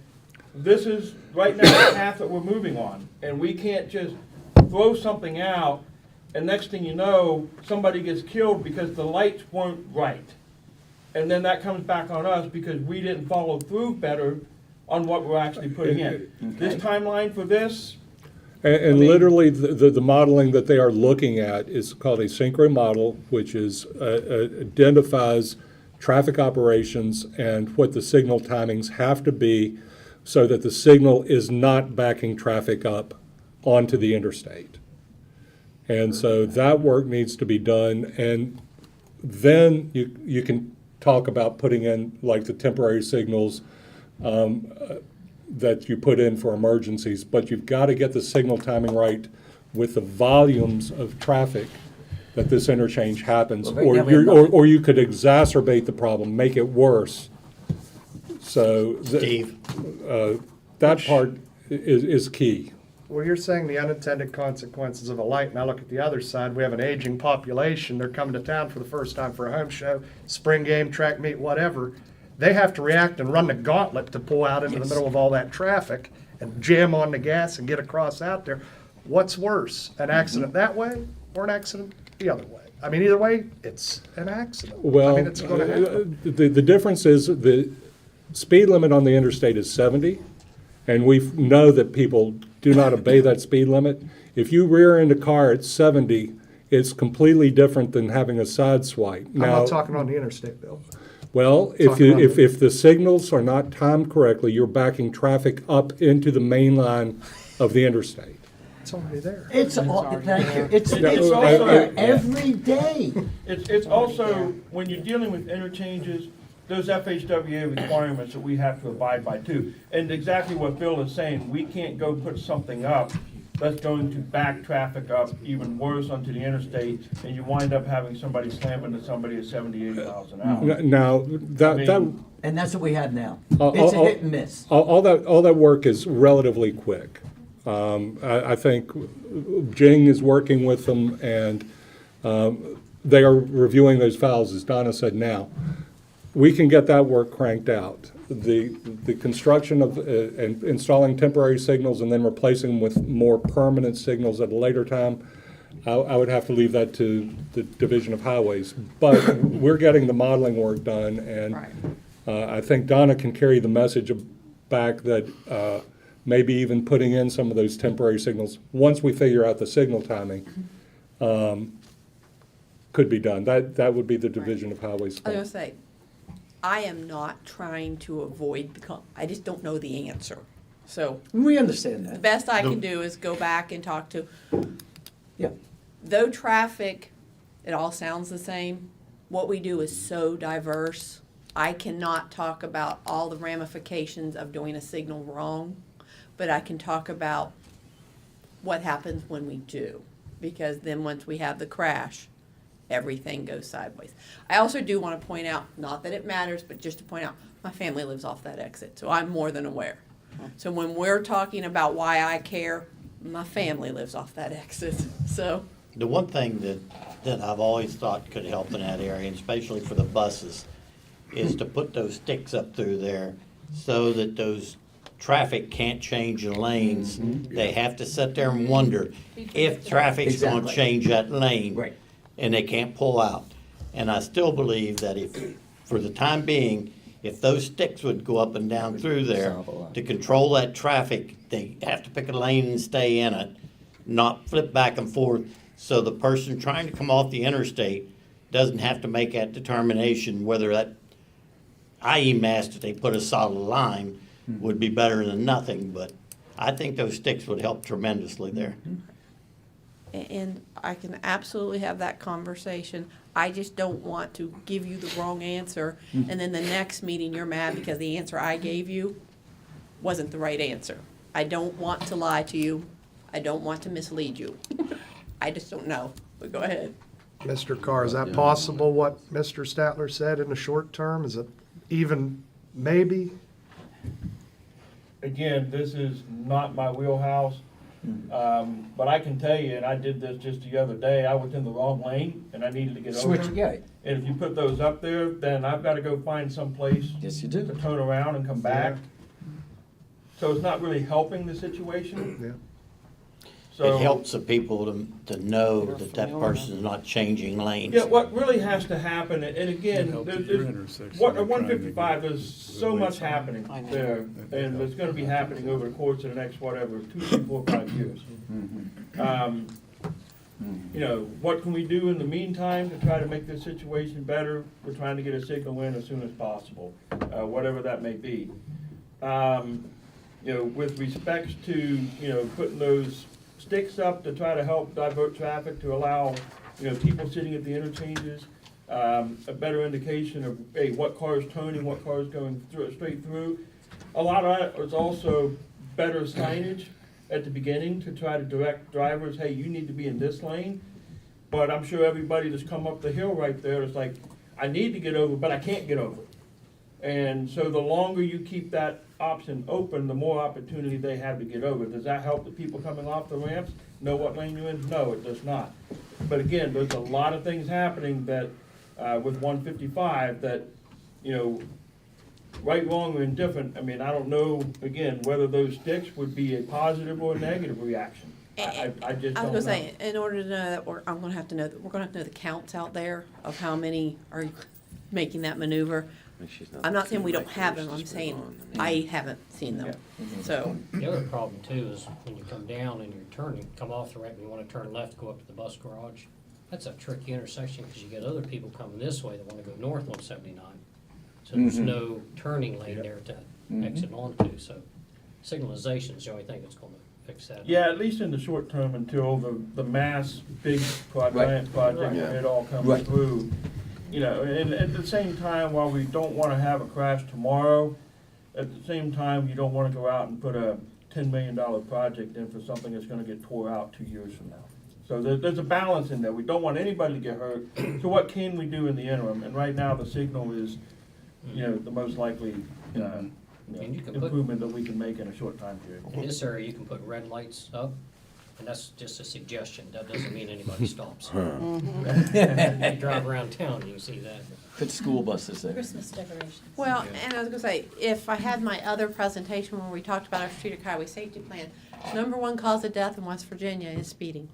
this is, right now, the path that we're moving on, and we can't just throw something out, and next thing you know, somebody gets killed because the lights weren't right. And then that comes back on us because we didn't follow through better on what we're actually putting in. This timeline for this, And literally, the modeling that they are looking at is called a synchro model, which is, identifies traffic operations and what the signal timings have to be so that the signal is not backing traffic up onto the interstate. And so that work needs to be done, and then you can talk about putting in like the temporary signals that you put in for emergencies, but you've got to get the signal timing right with the volumes of traffic that this interchange happens, Well, right now we have or you could exacerbate the problem, make it worse. So Steve, that part is key. Well, you're saying the unintended consequences of a light, and I look at the other side, we have an aging population, they're coming to town for the first time for a home show, spring game, track meet, whatever. They have to react and run the gauntlet to pull out into the middle of all that traffic and jam on the gas and get across out there. What's worse, an accident that way or an accident the other way? I mean, either way, it's an accident. Well, I mean, it's gonna happen. the difference is the speed limit on the interstate is 70, and we know that people do not obey that speed limit. If you rear end a car at 70, it's completely different than having a side swipe. I'm not talking on the interstate, Bill. Well, if the signals are not timed correctly, you're backing traffic up into the main line of the interstate. It's already there. It's, thank you. It's also- there every day. it's also, when you're dealing with interchanges, there's FHWA requirements that we have to abide by too. And exactly what Bill is saying, we can't go put something up that's going to back traffic up even worse onto the interstate, and you wind up having somebody slam into somebody at 70, 80 miles an hour. Now, that And that's what we have now. Oh, It's a oh, hit and miss. all that work is relatively quick. I think Jing is working with them, and they are reviewing those files, as Donna said now. We can get that work cranked out. The construction of, and installing temporary signals and then replacing them with more permanent signals at a later time, I would have to leave that to the Division of Highways. But we're getting the modeling work done, and I think Donna can carry the message back that maybe even putting in some of those temporary signals, once we figure out the signal timing, could be done. That would be the Division of Highways. I was gonna say, I am not trying to avoid I just don't know the answer. So We understand the that. best I can do is go back and talk to, Yeah. though traffic, it all sounds the same, what we do is so diverse. I cannot talk about all the ramifications of doing a signal wrong, but I can talk about what happens when we do. Because then once we have the crash, everything goes sideways. I also do want to point out, not that it matters, but just to point out, my family lives off that exit, so I'm more than aware. So when we're talking about why I care, my family lives off that exit, so. the one thing that I've always thought could help in that area, and especially for the buses, is to put those sticks up through there so that those traffic can't change the lanes. They have to sit there and wonder if traffic's gonna Exactly. change that lane. Right. And they can't pull out. And I still believe that if, for the time being, if those sticks would go up and down through there Solve a lot. to control that traffic, they have to pick a lane and stay in it, not flip back and forth, so the person trying to come off the interstate doesn't have to make that determination whether that IE mast that they put a solid line would be better than nothing, but I think those sticks would help tremendously there. And I can absolutely have that conversation. I just don't want to give you the wrong answer, and then the next meeting you're mad because the answer I gave you wasn't the right answer. I don't want to lie to you. I don't want to mislead you. I just don't know, but go ahead. Mr. Carr, is that possible, what Mr. Statler said in the short term? Is it even maybe? Again, this is not my wheelhouse, but I can tell you, and I did this just the other day, I was in the wrong lane and I needed to get over. Switch, yeah, And if you put those up there, then I've gotta go find some place yes, you to do. turn around and come back. So it's not really helping the situation. Yeah. So It helps the people to know that that person's not changing lanes. Yeah, what really has to happen, and again, what, at 155, there's so much happening there, and it's gonna be happening over the course of the next, whatever, 2, 3, 4, 5 years. You know, what can we do in the meantime to try to make this situation better? We're trying to get a signal in as soon as possible, whatever that may be. You know, with respects to, you know, putting those sticks up to try to help divert traffic, to allow, you know, people sitting at the interchanges, a better indication of, hey, what car is turning, what car is going through, straight through. A lot of that is also better signage at the beginning to try to direct drivers, hey, you need to be in this lane. But I'm sure everybody that's come up the hill right there is like, I need to get over, but I can't get over. And so the longer you keep that option open, the more opportunity they have to get over. Does that help the people coming off the ramps know what lane you're in? No, it does not. But again, there's a lot of things happening that, with 155 that, you know, right, wrong, or indifferent, I mean, I don't know, again, whether those sticks would be a positive or a negative reaction. I just I was don't know. gonna say, in order to know that, we're gonna have to know the counts out there of how many are making that maneuver. I'm not saying we don't have them, I'm saying I haven't seen them, so. The other problem too is when you come down and you're turning, come off the ramp and you wanna turn left, go up to the bus garage. That's a tricky intersection, cause you get other people coming this way that wanna go north on 79. So there's no turning lane there to exit onto, so signalization is the only thing that's gonna fix that. Yeah, at least in the short term until the mass big project, it all comes Right. through. You know, and at the same time, while we don't wanna have a crash tomorrow, at the same time, you don't wanna go out and put a $10 million project in for something that's gonna get tore out 2 years from now. So there's a balance in there. We don't want anybody to get hurt. So what can we do in the interim? And right now, the signal is, you know, the most likely, And you can put- improvement that we can make in a short time period. In this area, you can put red lights up, and that's just a suggestion, that doesn't mean anybody stops. You drive around town, you can see that. Put school buses there. Christmas decorations. Well, and I was gonna say, if I had my other presentation where we talked about our strategic highway safety plan, number one cause of death in West Virginia is speeding.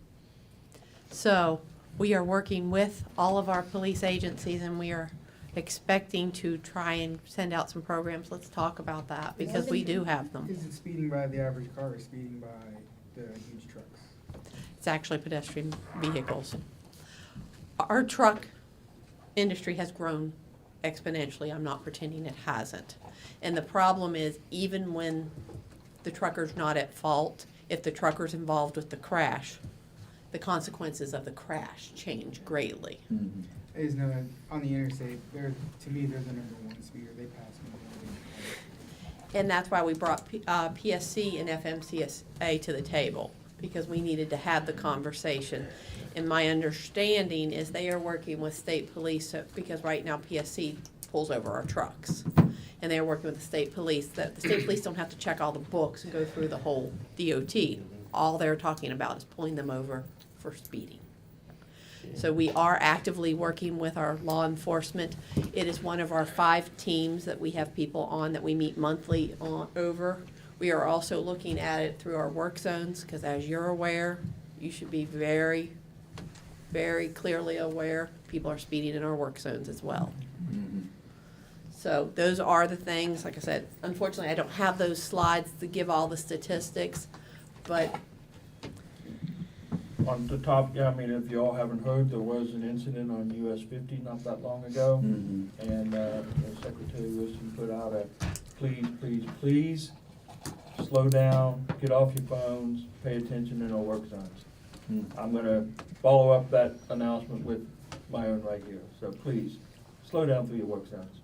So, we are working with all of our police agencies and we are expecting to try and send out some programs. Let's talk about that, because we do have them. Is it speeding by the average car or speeding by the huge trucks? It's actually pedestrian vehicles. Our truck industry has grown exponentially. I'm not pretending it hasn't. And the problem is, even when the trucker's not at fault, if the trucker's involved with the crash, the consequences of the crash change greatly. Is no, on the interstate, to me, they're the number one speeder. They pass me. And that's why we brought PSC and FMCSA to the table, because we needed to have the conversation. And my understanding is they are working with state police, because right now PSC pulls over our trucks. And they're working with the state police, that the state police don't have to check all the books and go through the whole DOT. All they're talking about is pulling them over for speeding. So we are actively working with our law enforcement. It is one of our 5 teams that we have people on that we meet monthly over. We are also looking at it through our work zones, because as you're aware, you should be very, very clearly aware, people are speeding in our work zones as well. So those are the things, like I said, unfortunately, I don't have those slides to give all the statistics, but On the top, yeah, I mean, if you all haven't heard, there was an incident on US 50 not that long ago. And Secretary Wilson put out a please, please, please, slow down, get off your phones, pay attention in our work zones. I'm gonna follow up that announcement with my own right here. So please, slow down through your work zones.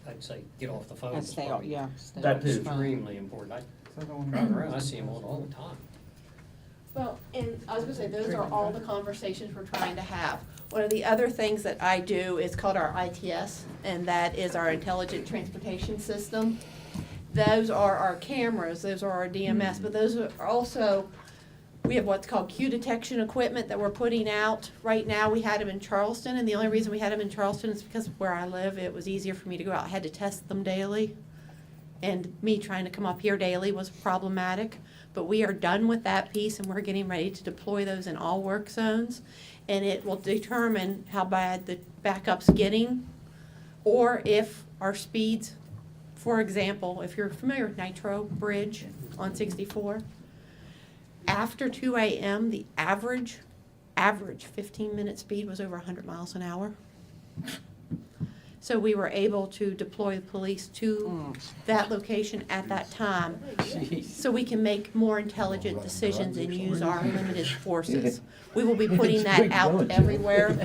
I'd say get off the phone. And is stay, probably yeah. stay That off too. the phone. Extremely important. I So the one- drive around, I see them on all the time. Well, and I was gonna say, those are all the conversations we're trying to have. One of the other things that I do is called our ITS, and that is our Intelligent Transportation System. Those are our cameras, those are our DMS, but those are also, we have what's called Q detection equipment that we're putting out. Right now, we had them in Charleston, and the only reason we had them in Charleston is because where I live, it was easier for me to go out. I had to test them daily, and me trying to come up here daily was problematic. But we are done with that piece, and we're getting ready to deploy those in all work zones. And it will determine how bad the backup's getting, or if our speeds, for example, if you're familiar with Nitro Bridge on 64, after 2 a.m., the average 15-minute speed was over 100 miles an hour. So we were able to deploy the police to that location at that time, so we can make more intelligent decisions and use our limited forces. We will be putting that out everywhere.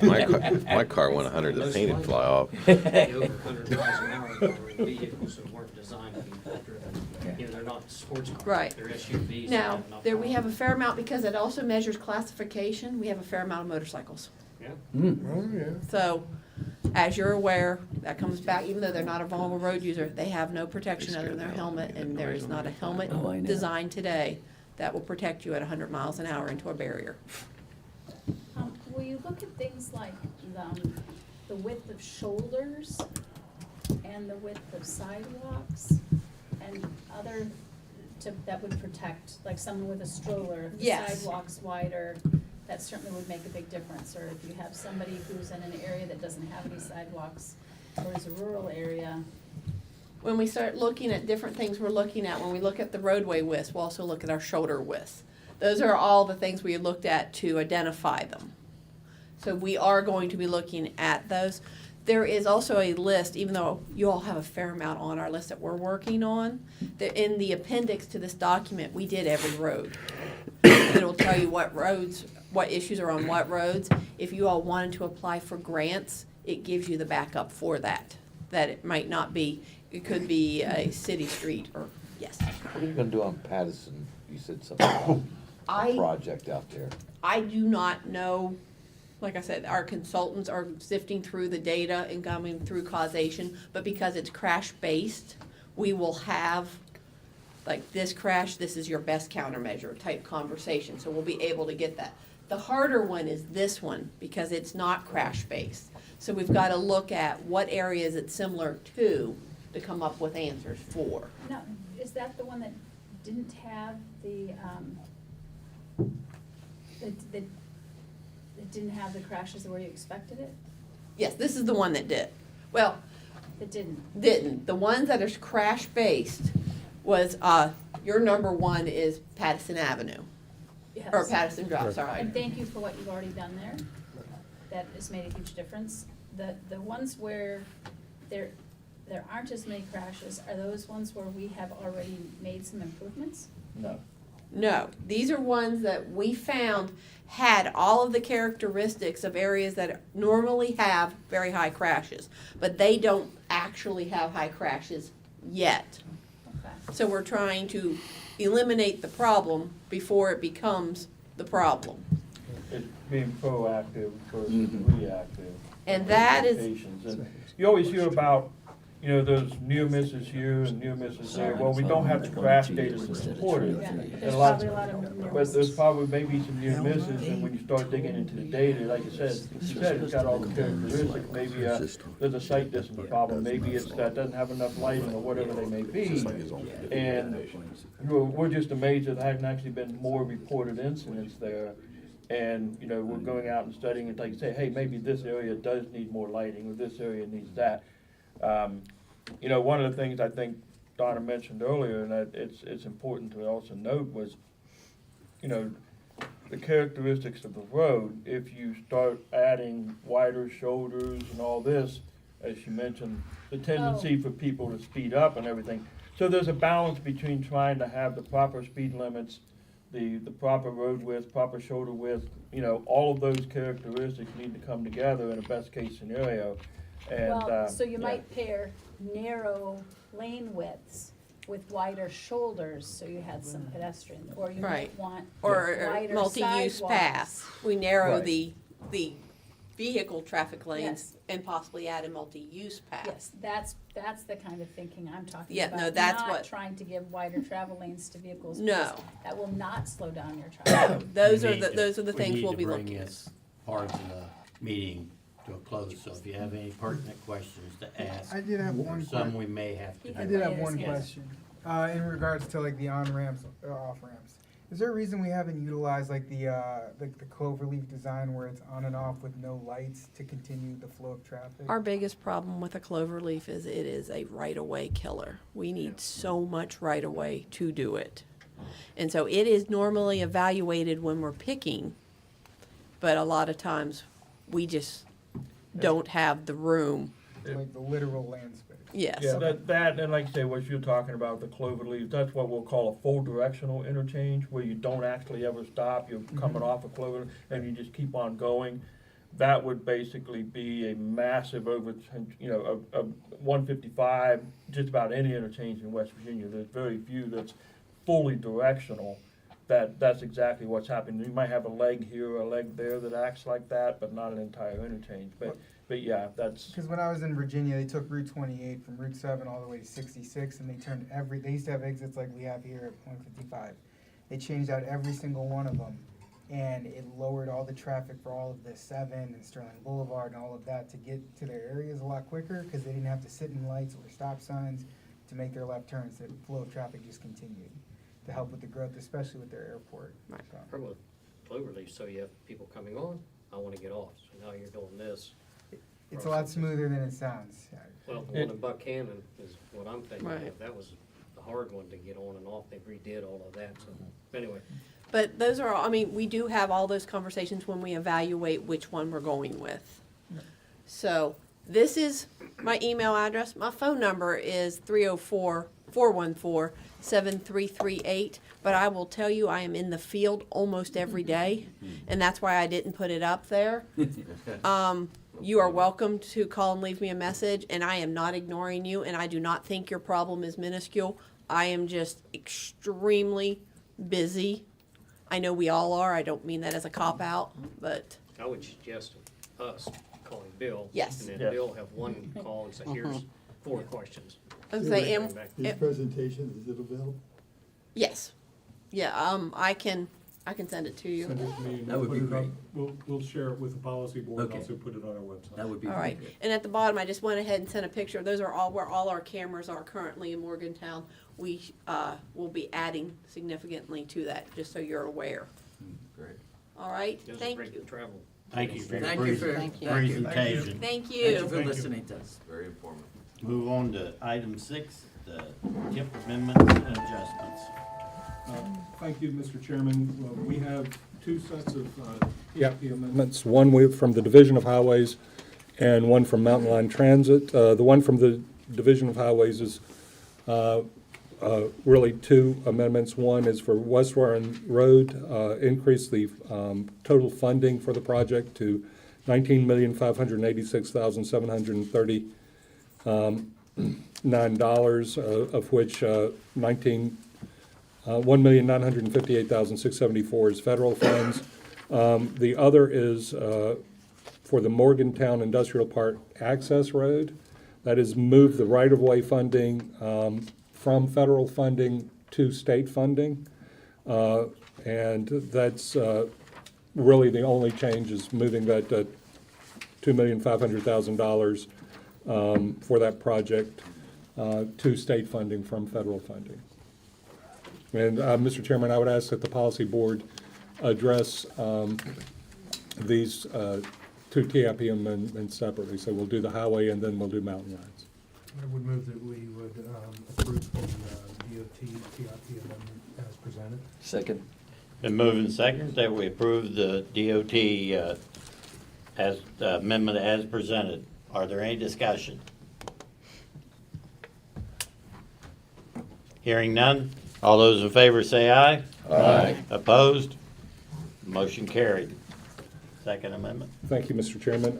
My car went 100, the paint would fly off. Over 100 miles an hour for vehicles that weren't designed to be driven. You know, they're not sports cars. Right. They're SUVs. Now, there we have a fair amount, because it also measures classification, we have a fair amount of motorcycles. Yeah. So, as you're aware, that comes back, even though they're not a vulnerable road user, they have no protection other than their helmet, and there is not a helmet designed today that will protect you at 100 miles an hour into a barrier. Will you look at things like the width of shoulders and the width of sidewalks and other, that would protect, like someone with a stroller, if the Yes. sidewalk's wider, that certainly would make a big difference. Or if you have somebody who's in an area that doesn't have any sidewalks, or is a rural area. When we start looking at different things we're looking at, when we look at the roadway width, we'll also look at our shoulder width. Those are all the things we looked at to identify them. So we are going to be looking at those. There is also a list, even though you all have a fair amount on our list that we're working on, that in the appendix to this document, we did every road. It'll tell you what roads, what issues are on what roads. If you all wanted to apply for grants, it gives you the backup for that. That it might not be, it could be a city street or, yes. What are you gonna do on Patterson? You said something about a project out there. I do not know. Like I said, our consultants are sifting through the data and coming through causation, but because it's crash-based, we will have, like, this crash, this is your best countermeasure type conversation, so we'll be able to get that. The harder one is this one, because it's not crash-based. So we've got to look at what areas it's similar to come up with answers for. No, is that the one that didn't have the, it didn't have the crashes the way you expected it? Yes, this is the one that did. Well, It didn't. The ones that are crash-based was, your number one is Patterson Avenue. Yes. Or Patterson Drive, sorry. And thank you for what you've already done there. That has made a huge difference. The ones where there aren't as many crashes, are those ones where we have already made some improvements? No. No, these are ones that we found had all of the characteristics of areas that normally have very high crashes, but they don't actually have high crashes yet. Okay. So we're trying to eliminate the problem before it becomes the problem. It's being proactive versus reactive. And that is, Patients. And you always hear about, you know, those near misses here and near misses there. Well, we don't have the crash data to support it. Yeah, but And there's a lot- probably a lot of near But there's probably maybe some near misses, and when you start digging into the data, like you said, it's got all the characteristics. Maybe there's a sight distance problem, maybe it's that doesn't have enough lighting or whatever they may be. And we're just amazed that there hasn't actually been more reported incidents there. And, you know, we're going out and studying and like you say, hey, maybe this area does need more lighting, or this area needs that. You know, one of the things I think Donna mentioned earlier, and that it's important to also note, was, you know, the characteristics of the road. If you start adding wider shoulders and all this, as you mentioned, the tendency for people to speed up and everything, So there's a balance between trying to have the proper speed limits, the proper road width, proper shoulder width, you know, all of those characteristics need to come together in a best case scenario. And, Well, so you yeah. might pair narrow lane widths with wider shoulders, so you had some pedestrian, or you Right. might want Or wider multi-use sidewalks. paths. We narrow Right. the vehicle traffic lanes Yes. and possibly add a multi-use path. Yes, that's the kind of thinking I'm talking Yeah, about. no, that's Not what- trying to give wider travel lanes to vehicles. No. because That will not slow down your traffic. Those We are need the, to- those are the things we'll be We need looking to bring at. this part of the meeting to a close, so if you have any pertinent questions to ask, I did have or one some que- we may have to. He I can did lay have his one hands. question, in regards to like the on-ramps, off-ramps. Is there a reason we haven't utilized like the cloverleaf design where it's on and off with no lights to continue the flow of traffic? Our biggest problem with a cloverleaf is it is a right-of-way killer. We need so much right-of-way to do it. And so it is normally evaluated when we're picking, but a lot of times we just don't have the room. Like the literal land space? Yes. Yeah, that, and like I say, what you're talking about, the clover leaf, that's what we'll call a full directional interchange, where you don't actually ever stop, you're coming off a clover, and you just keep on going. That would basically be a massive you know, a 155, just about any interchange in West Virginia, there's very few that's fully directional. That's exactly what's happening. You might have a leg here or a leg there that acts like that, but not an entire interchange. But yeah, that's. Because when I was in Virginia, they took Route 28 from Route 7 all the way to 66, and they turned they used to have exits like we have here at 155. They changed out every single one of them, and it lowered all the traffic for all of the 7 and Sterling Boulevard and all of that to get to their areas a lot quicker, because they didn't have to sit in lights or stop signs to make their left turns. The flow of traffic just continued to help with the growth, especially with their airport. Right. So. Problem with cloverleaf, so you have people coming on, I wanna get off, so now you're doing this. It's a lot smoother than it sounds. Well, the one in Buchanan is what I'm thinking Right. of, that was the hard one to get on and off, they redid all of that, so, anyway. But those are, I mean, we do have all those conversations when we evaluate which one we're going with. So this is my email address. My phone number is 304-414-7338. But I will tell you, I am in the field almost every day, and that's why I didn't put it up there. You are welcome to call and leave me a message, and I am not ignoring you, and I do not think your problem is minuscule. I am just extremely busy. I know we all are. I don't mean that as a cop-out, but I would suggest us calling Bill. Yes. And then Yeah. Bill have one call and say, here's 4 questions. I was saying, Bring back. His presentation, is it available? yes. Yeah, I can send it to you. Send it to me and That would we'll be put it up. great. We'll share it with the policy board and Okay. also put it on our website. That would be All right, very good. and at the bottom, I just went ahead and sent a picture. Those are all where all our cameras are currently in Morgantown. We will be adding significantly to that, just so you're aware. Great. All right, This is thank great you. travel. Thank you for your Thank you for- Thank you. presentation. Thank Thank you you. for listening to us. Very informative. Move on to item 6, the TIP amendments and adjustments. Thank you, Mr. Chairman. We have two sets of TIP amendments, one from the Division of Highways and one from Mountain Line Transit. The one from the Division of Highways is really two amendments. One is for West Warren Road, increase the total funding for the project to $19,586,739, of which $1,958,674 is federal funds. The other is for the Morgantown Industrial Park Access Road. That is move the right-of-way funding from federal funding to state funding. And that's really the only change is moving that $2,500,000 for that project to state funding from federal funding. And, Mr. Chairman, I would ask that the policy board address these two TIP amendments separately. So we'll do the highway and then we'll do mountain lines. I would move that we would approve the DOT TIP amendment as presented. Second. Been moving second that we approve the DOT as amendment as presented. Are there any discussion? Hearing none, all those in favor say aye. Aye. Opposed? Motion carried. Second amendment. Thank you, Mr. Chairman.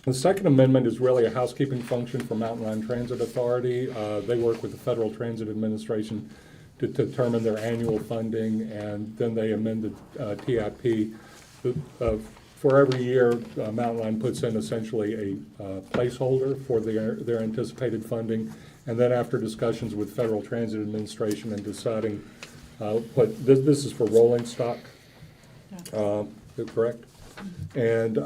The Second Amendment is really a housekeeping function for Mountain Line Transit Authority. They work with the Federal Transit Administration to determine their annual funding, and then they amend the TIP. For every year, Mountain Line puts in essentially a placeholder for their anticipated funding, and then after discussions with Federal Transit Administration and deciding this is for rolling stock, correct? And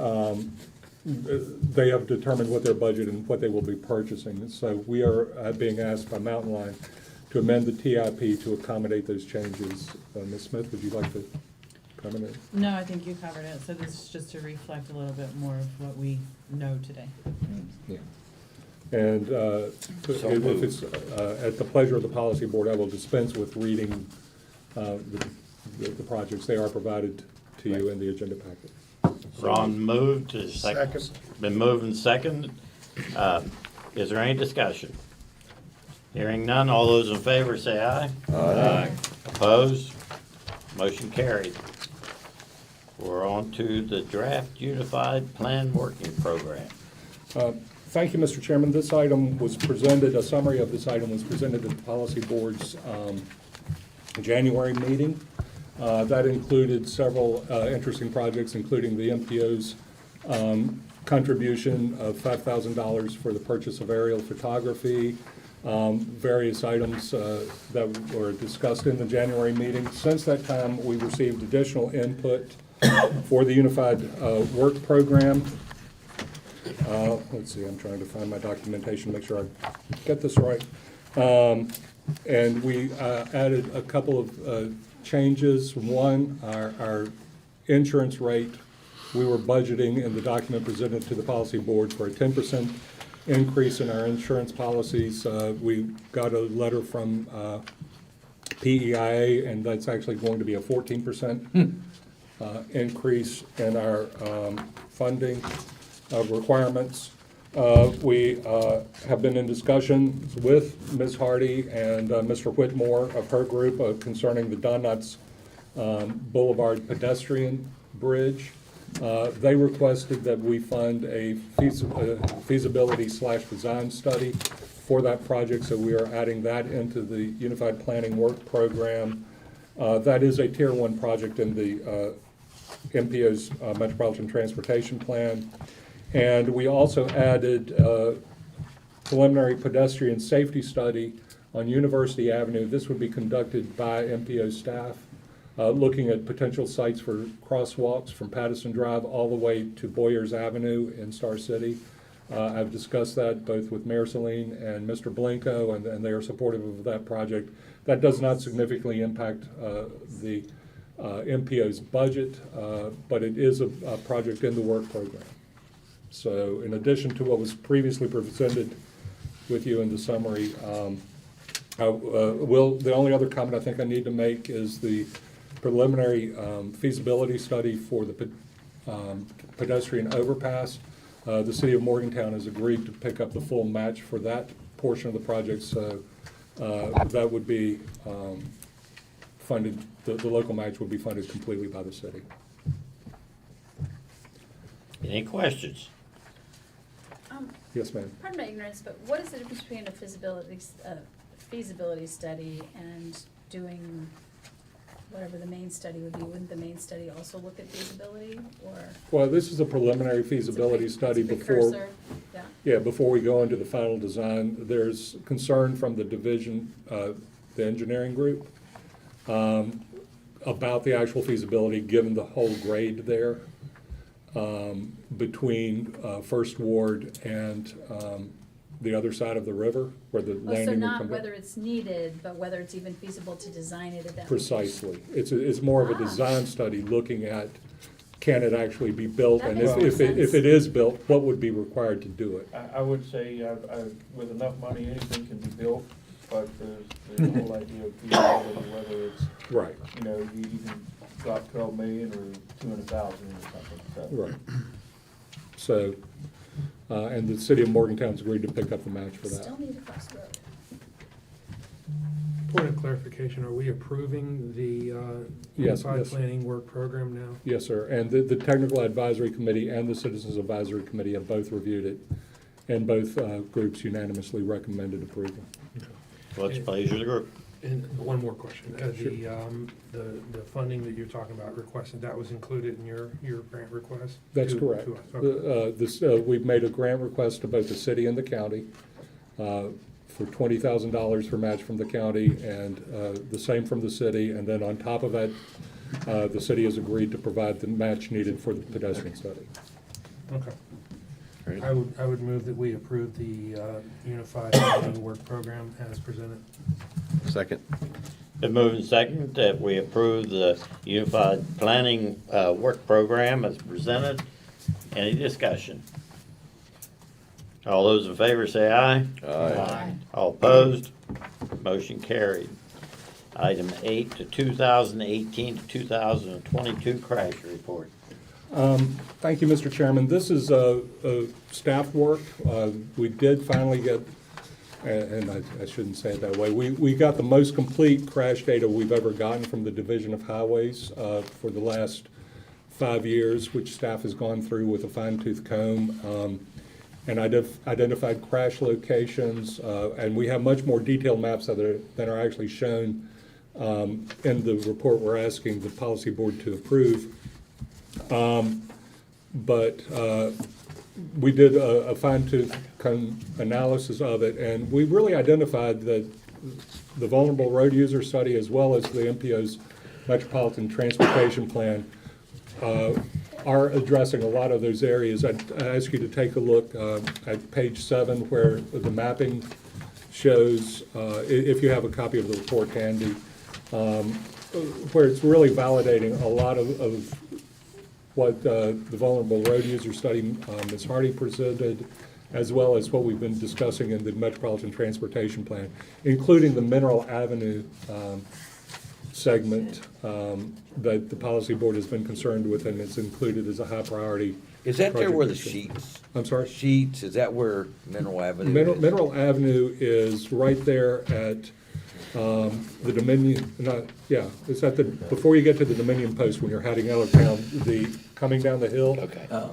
they have determined what their budget and what they will be purchasing. So we are being asked by Mountain Line to amend the TIP to accommodate those changes. Ms. Smith, would you like to comment? No, I think you covered it. So this is just to reflect a little bit more of what we know today. Yeah. And if it's at the pleasure of the policy board, I will dispense with reading the projects. They are provided to you in the agenda packet. Ron moved to second. Been moved and second. Is there any discussion? Hearing none, all those in favor say aye. Aye. Opposed? Motion carried. We're on to the draft unified plan working program. Thank you, Mr. Chairman. This item was presented, a summary of this item was presented at the policy board's January meeting. That included several interesting projects, including the MPO's contribution of $5,000 for the purchase of aerial photography, various items that were discussed in the January meeting. Since that time, we received additional input for the unified work program. Let's see, I'm trying to find my documentation, make sure I get this right. And we added a couple of changes. One, our insurance rate, we were budgeting in the document presented to the policy board for a 10% increase in our insurance policies. We got a letter from PEIA, and that's actually going to be a 14% increase in our funding requirements. We have been in discussions with Ms. Hardy and Mr. Whitmore of her group concerning the Donuts Boulevard pedestrian bridge. They requested that we fund a feasibility/design study for that project, so we are adding that into the Unified Planning Work Program. That is a Tier 1 project in the MPO's Metropolitan Transportation Plan. And we also added a preliminary pedestrian safety study on University Avenue. This would be conducted by MPO staff, looking at potential sites for crosswalks from Patterson Drive all the way to Boyers Avenue in Star City. I've discussed that both with Mayor Celine and Mr. Blanco, and they are supportive of that project. That does not significantly impact the MPO's budget, but it is a project in the work program. So in addition to what was previously presented with you in the summary, the only other comment I think I need to make is the preliminary feasibility study for the pedestrian overpass. The city of Morgantown has agreed to pick up the full match for that portion of the project, so that would be funded, the local match would be funded completely by the city. Any questions? Yes, ma'am. Pardon my ignorance, but what is the difference between a feasibility study and doing whatever the main study would be? Wouldn't the main study also look at feasibility, or? Well, this is a preliminary feasibility study before. Yeah. Yeah, before we go into the final design. There's concern from the division, the engineering group, about the actual feasibility, given the whole grade there between First Ward and the other side of the river, where the landing So would not come down. whether it's needed, but whether it's even feasible to design it at that location. Precisely. It's more of a design study looking at, can it actually be built? That And makes more if sense. it is built, what would be required to do it? I would say, with enough money, anything can be built, but there's the whole idea of feasibility, whether it's, Right. you know, you can drop 12 million or 200,000 or something, so. Right. So, and the city of Morgantown's agreed to pick up the match for that. Still need a crossroad. Point of clarification, are we approving the Yes, Unified yes. Planning Work Program now? Yes, sir. And the Technical Advisory Committee and the Citizens Advisory Committee have both reviewed it, and both groups unanimously recommended approval. What's the pleasure of the group? And one more question. The funding that you're talking about requesting, that was included in your grant request? That's to- correct. to us? Okay. We've made a grant request to both the city and the county for $20,000 for match from the county, and the same from the city. And then on top of that, the city has agreed to provide the match needed for the pedestrian study. Okay. Great. I would move that we approve the Unified Planning Work Program as presented. Second. Been moved and seconded that we approve the Unified Planning Work Program as presented. Any discussion? All those in favor say aye. Aye. All opposed? Motion carried. Item 8, the 2018 to 2022 crash report. Thank you, Mr. Chairman. This is staff work. We did finally get, and I shouldn't say it that way, we got the most complete crash data we've ever gotten from the Division of Highways for the last 5 years, which staff has gone through with a fine-tooth comb, and identified crash locations, and we have much more detailed maps that are actually shown in the report we're asking the policy board to approve. But we did a fine-tooth comb analysis of it, and we really identified that the vulnerable road user study, as well as the MPO's Metropolitan Transportation Plan, are addressing a lot of those areas. I ask you to take a look at page 7, where the mapping shows, if you have a copy of the report handy, where it's really validating a lot of what the vulnerable road user study Ms. Hardy presented, as well as what we've been discussing in the Metropolitan Transportation Plan, including the Mineral Avenue segment that the policy board has been concerned with, and it's included as a high priority. Is that there project where the issue. Sheets? I'm sorry? Sheets, is that where Mineral Avenue is? Mineral Avenue is right there at the Dominion, it's at before you get to the Dominion Post when you're heading out of town, coming down the hill. Okay. Oh,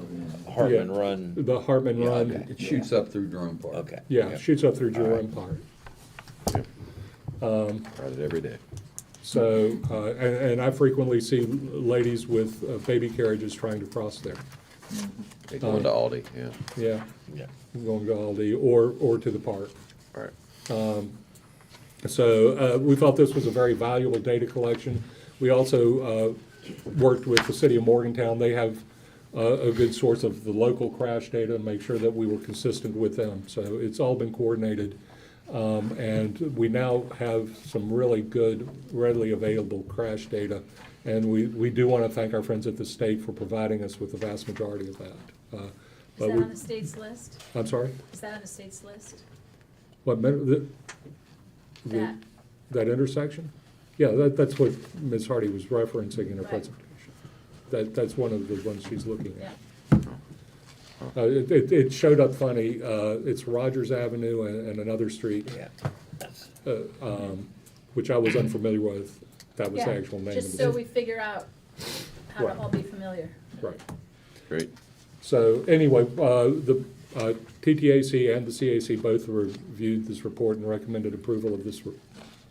Hartman Yeah. Run. The Hartman Yeah, Run. okay. It shoots up through Jerome Park. Okay. Yeah, shoots up through Jerome Park. Ride it every day. So, and I frequently see ladies with baby carriages trying to cross there. They go into Aldi, yeah. Yeah, going to Aldi or to the park. All right. So we felt this was a very valuable data collection. We also worked with the city of Morgantown. They have a good source of the local crash data and make sure that we were consistent with them. So it's all been coordinated. And we now have some really good, readily available crash data. And we do want to thank our friends at the state for providing us with the vast majority of that. Is But that we- on the state's list? I'm sorry? Is that on the state's list? What, That, that intersection? Yeah, that's what Ms. Hardy was referencing in her Right. presentation. That's one of the ones she's looking yeah. at. It showed up funny, it's Rogers Avenue and another street, Yeah. which I was unfamiliar with. That was the Yeah, actual name of the just so street. we figure out how Right. to all be familiar. Right. Great. So anyway, the TTAC and the CAC both reviewed this report and recommended approval of this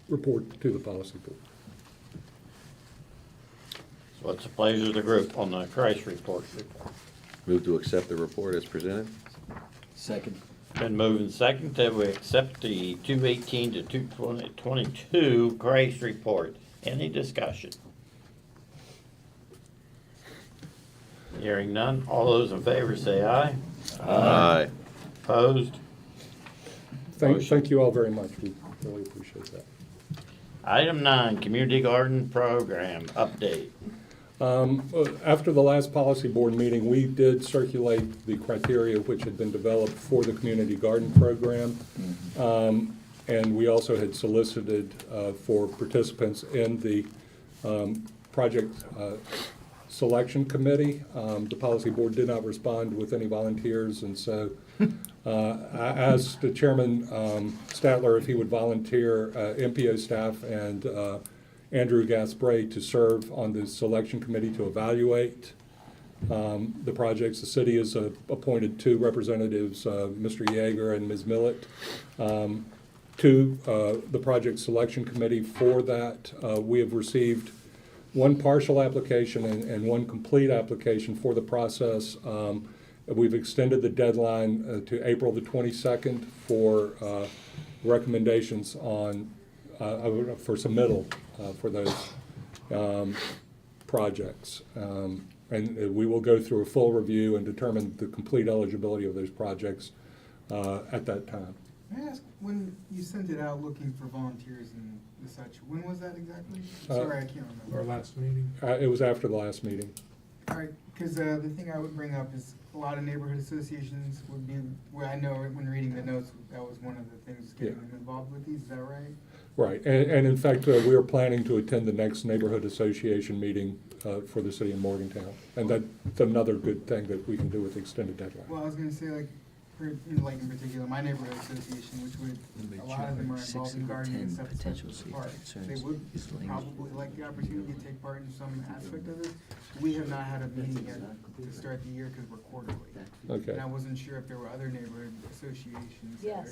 report to the policy board. So what's the pleasure of the group on the crash report? Move to accept the report as presented? second. Been moved and seconded that we accept the 218 to 2022 crash report. Any discussion? Hearing none, all those in favor say aye. Aye. Opposed? Thank you all very much. We really appreciate that. Item 9, Community Garden Program update. After the last policy board meeting, we did circulate the criteria which had been developed for the community garden program. And we also had solicited for participants in the project selection committee. The policy board did not respond with any volunteers, and so I asked the Chairman Statler if he would volunteer MPO staff and Andrew Gasbray to serve on the selection committee to evaluate the projects. The city has appointed 2 representatives, Mr. Yeager and Ms. Millett, to the project selection committee. For that, we have received 1 partial application and 1 complete application for the process. We've extended the deadline to April the 22nd for recommendations on, for submittal for those projects. And we will go through a full review and determine the complete eligibility of those projects at that time. May I ask, when you sent it out looking for volunteers and such, when was that exactly? Sorry, I can't remember. Our last meeting. It was after the last meeting. All right, because the thing I would bring up is a lot of neighborhood associations would be, well, I know when reading the notes, that was one of the things getting them involved with these, is that right? Right, and in fact, we are planning to attend the next neighborhood association meeting for the city of Morgantown. And that's another good thing that we can do with the extended deadline. Well, I was gonna say, like, in particular, my neighborhood association, which would, a lot of them are involved in gardening and stuff, such park. They would probably like the opportunity to take part in some aspect of it. We have not had a meeting yet to start the year because we're quarterly. Okay. And I wasn't sure if there were other neighborhood associations that are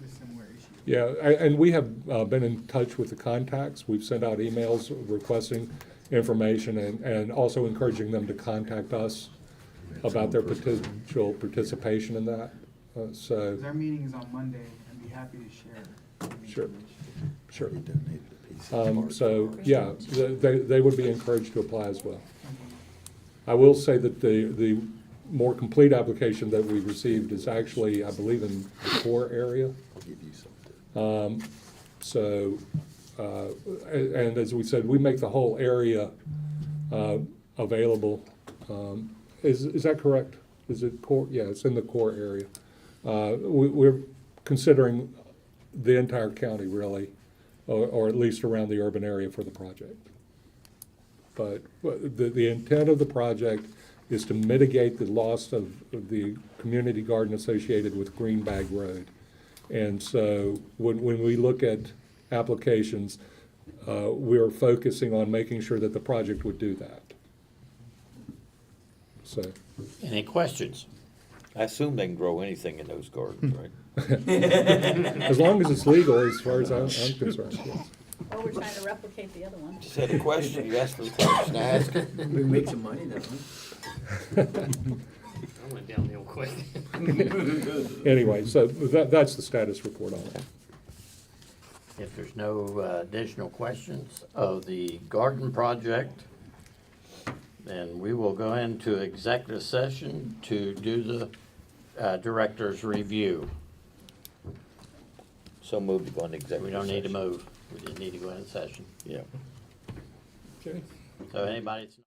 with similar issues. Yeah, and we have been in touch with the contacts. We've sent out emails requesting information and also encouraging them to contact us about their potential participation in that. So. 'Cause our meeting is on Monday, and be happy to share. Sure, sure. So, yeah, they would be encouraged to apply as well. I will say that the more complete application that we received is actually, I believe, in the core area. And as we said, we make the whole area available. Is that correct? Is it core? Yeah, it's in the core area. We're considering the entire county, really, or at least around the urban area for the project. But the intent of the project is to mitigate the loss of the community garden associated with Greenbag Road. And so when we look at applications, we're focusing on making sure that the project would do that. So. Any questions? I assume they can grow anything in those gardens, right? As long as it's legal, as far as I'm concerned. Yes. Or we're trying to replicate the other one. Just had a question, you asked for the question, ask. We make some money though, huh? I went downhill quick. Anyway, so that's the status report on it. If there's no additional questions of the garden project, then we will go into executive session to do the director's review. So moved to go into executive We don't need to session. move. We just need to go into session. Yeah. Okay. So anybody that's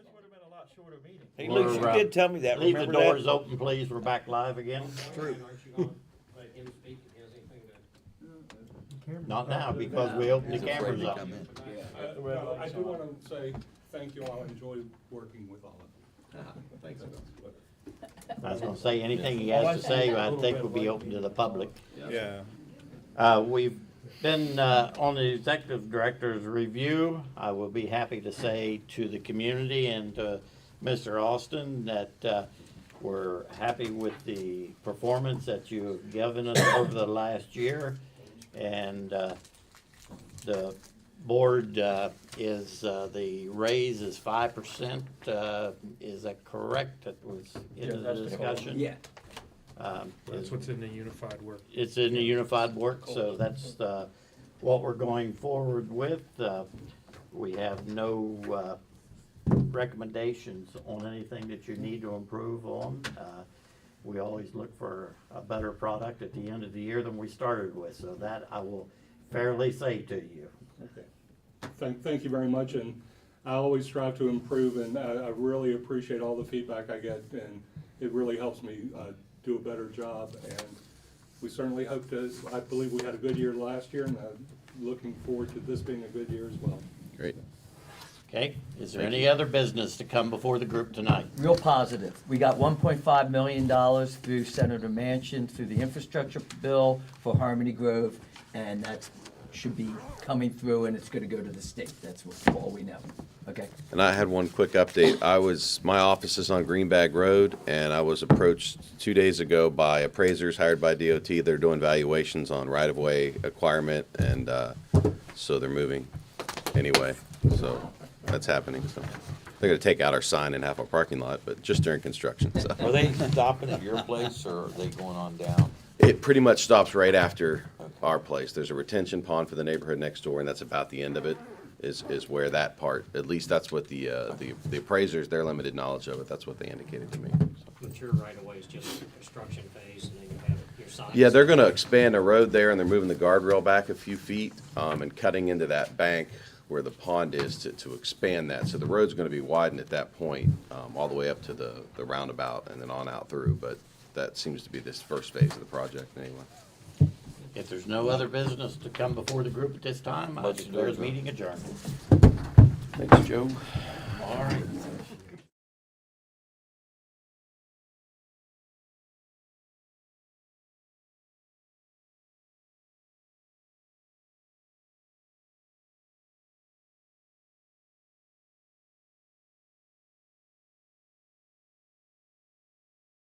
This would have been a lot shorter meeting. Hey, Luke, you did tell me that. Leave the Remember that? doors open, please. We're back live again. True. Aren't you gonna let him speak if he has anything to? Not now, because we opened the He's afraid cameras to up. come in. I do want to say thank you all. I enjoyed working with all of you. Thanks. I was gonna say, anything he has to say, I think will be open to the public. Yeah. We've been on the executive director's review. I will be happy to say to the community and to Mr. Austin that we're happy with the performance that you've given us over the last year. And the board is, the raise is 5%. Is that correct? That was in the discussion? Yeah. That's what's in the unified work. It's in the unified work, so that's what we're going forward with. We have no recommendations on anything that you need to improve on. We always look for a better product at the end of the year than we started with, so that I will fairly say to you. Okay. Thank you very much, and I always strive to improve, and I really appreciate all the feedback I get, and it really helps me do a better job. And we certainly hope to. I believe we had a good year last year, and I'm looking forward to this being a good year as well. Great. Okay, is there any other business to come before the group tonight? Real positive. We got $1.5 million through Senator Manchin, through the infrastructure bill for Harmony Grove, and that should be coming through, and it's gonna go to the state. That's all we know. Okay? And I had one quick update. My office is on Greenbag Road, and I was approached 2 days ago by appraisers hired by DOT. They're doing valuations on right-of-way acquirement, and so they're moving anyway. So that's happening. So they're gonna take out our sign and half our parking lot, but just during construction, so. Are they stopping at your place or are they going on down? It pretty much stops right after our place. There's a retention pond for the neighborhood next door, and that's about the end of it, is where that part, at least that's what the appraisers, their limited knowledge of it, that's what they indicated to me. So. But your right of way is just the construction phase and then you have your signs. Yeah, they're gonna expand the road there, and they're moving the guardrail back a few feet, and cutting into that bank where the pond is to expand that. So the road's gonna be widened at that point, all the way up to the roundabout and then on out through, but that seems to be this first phase of the project anyway. If there's no other business to come before the group at this time, I declare the meeting adjourned. Thanks, Joe. All right.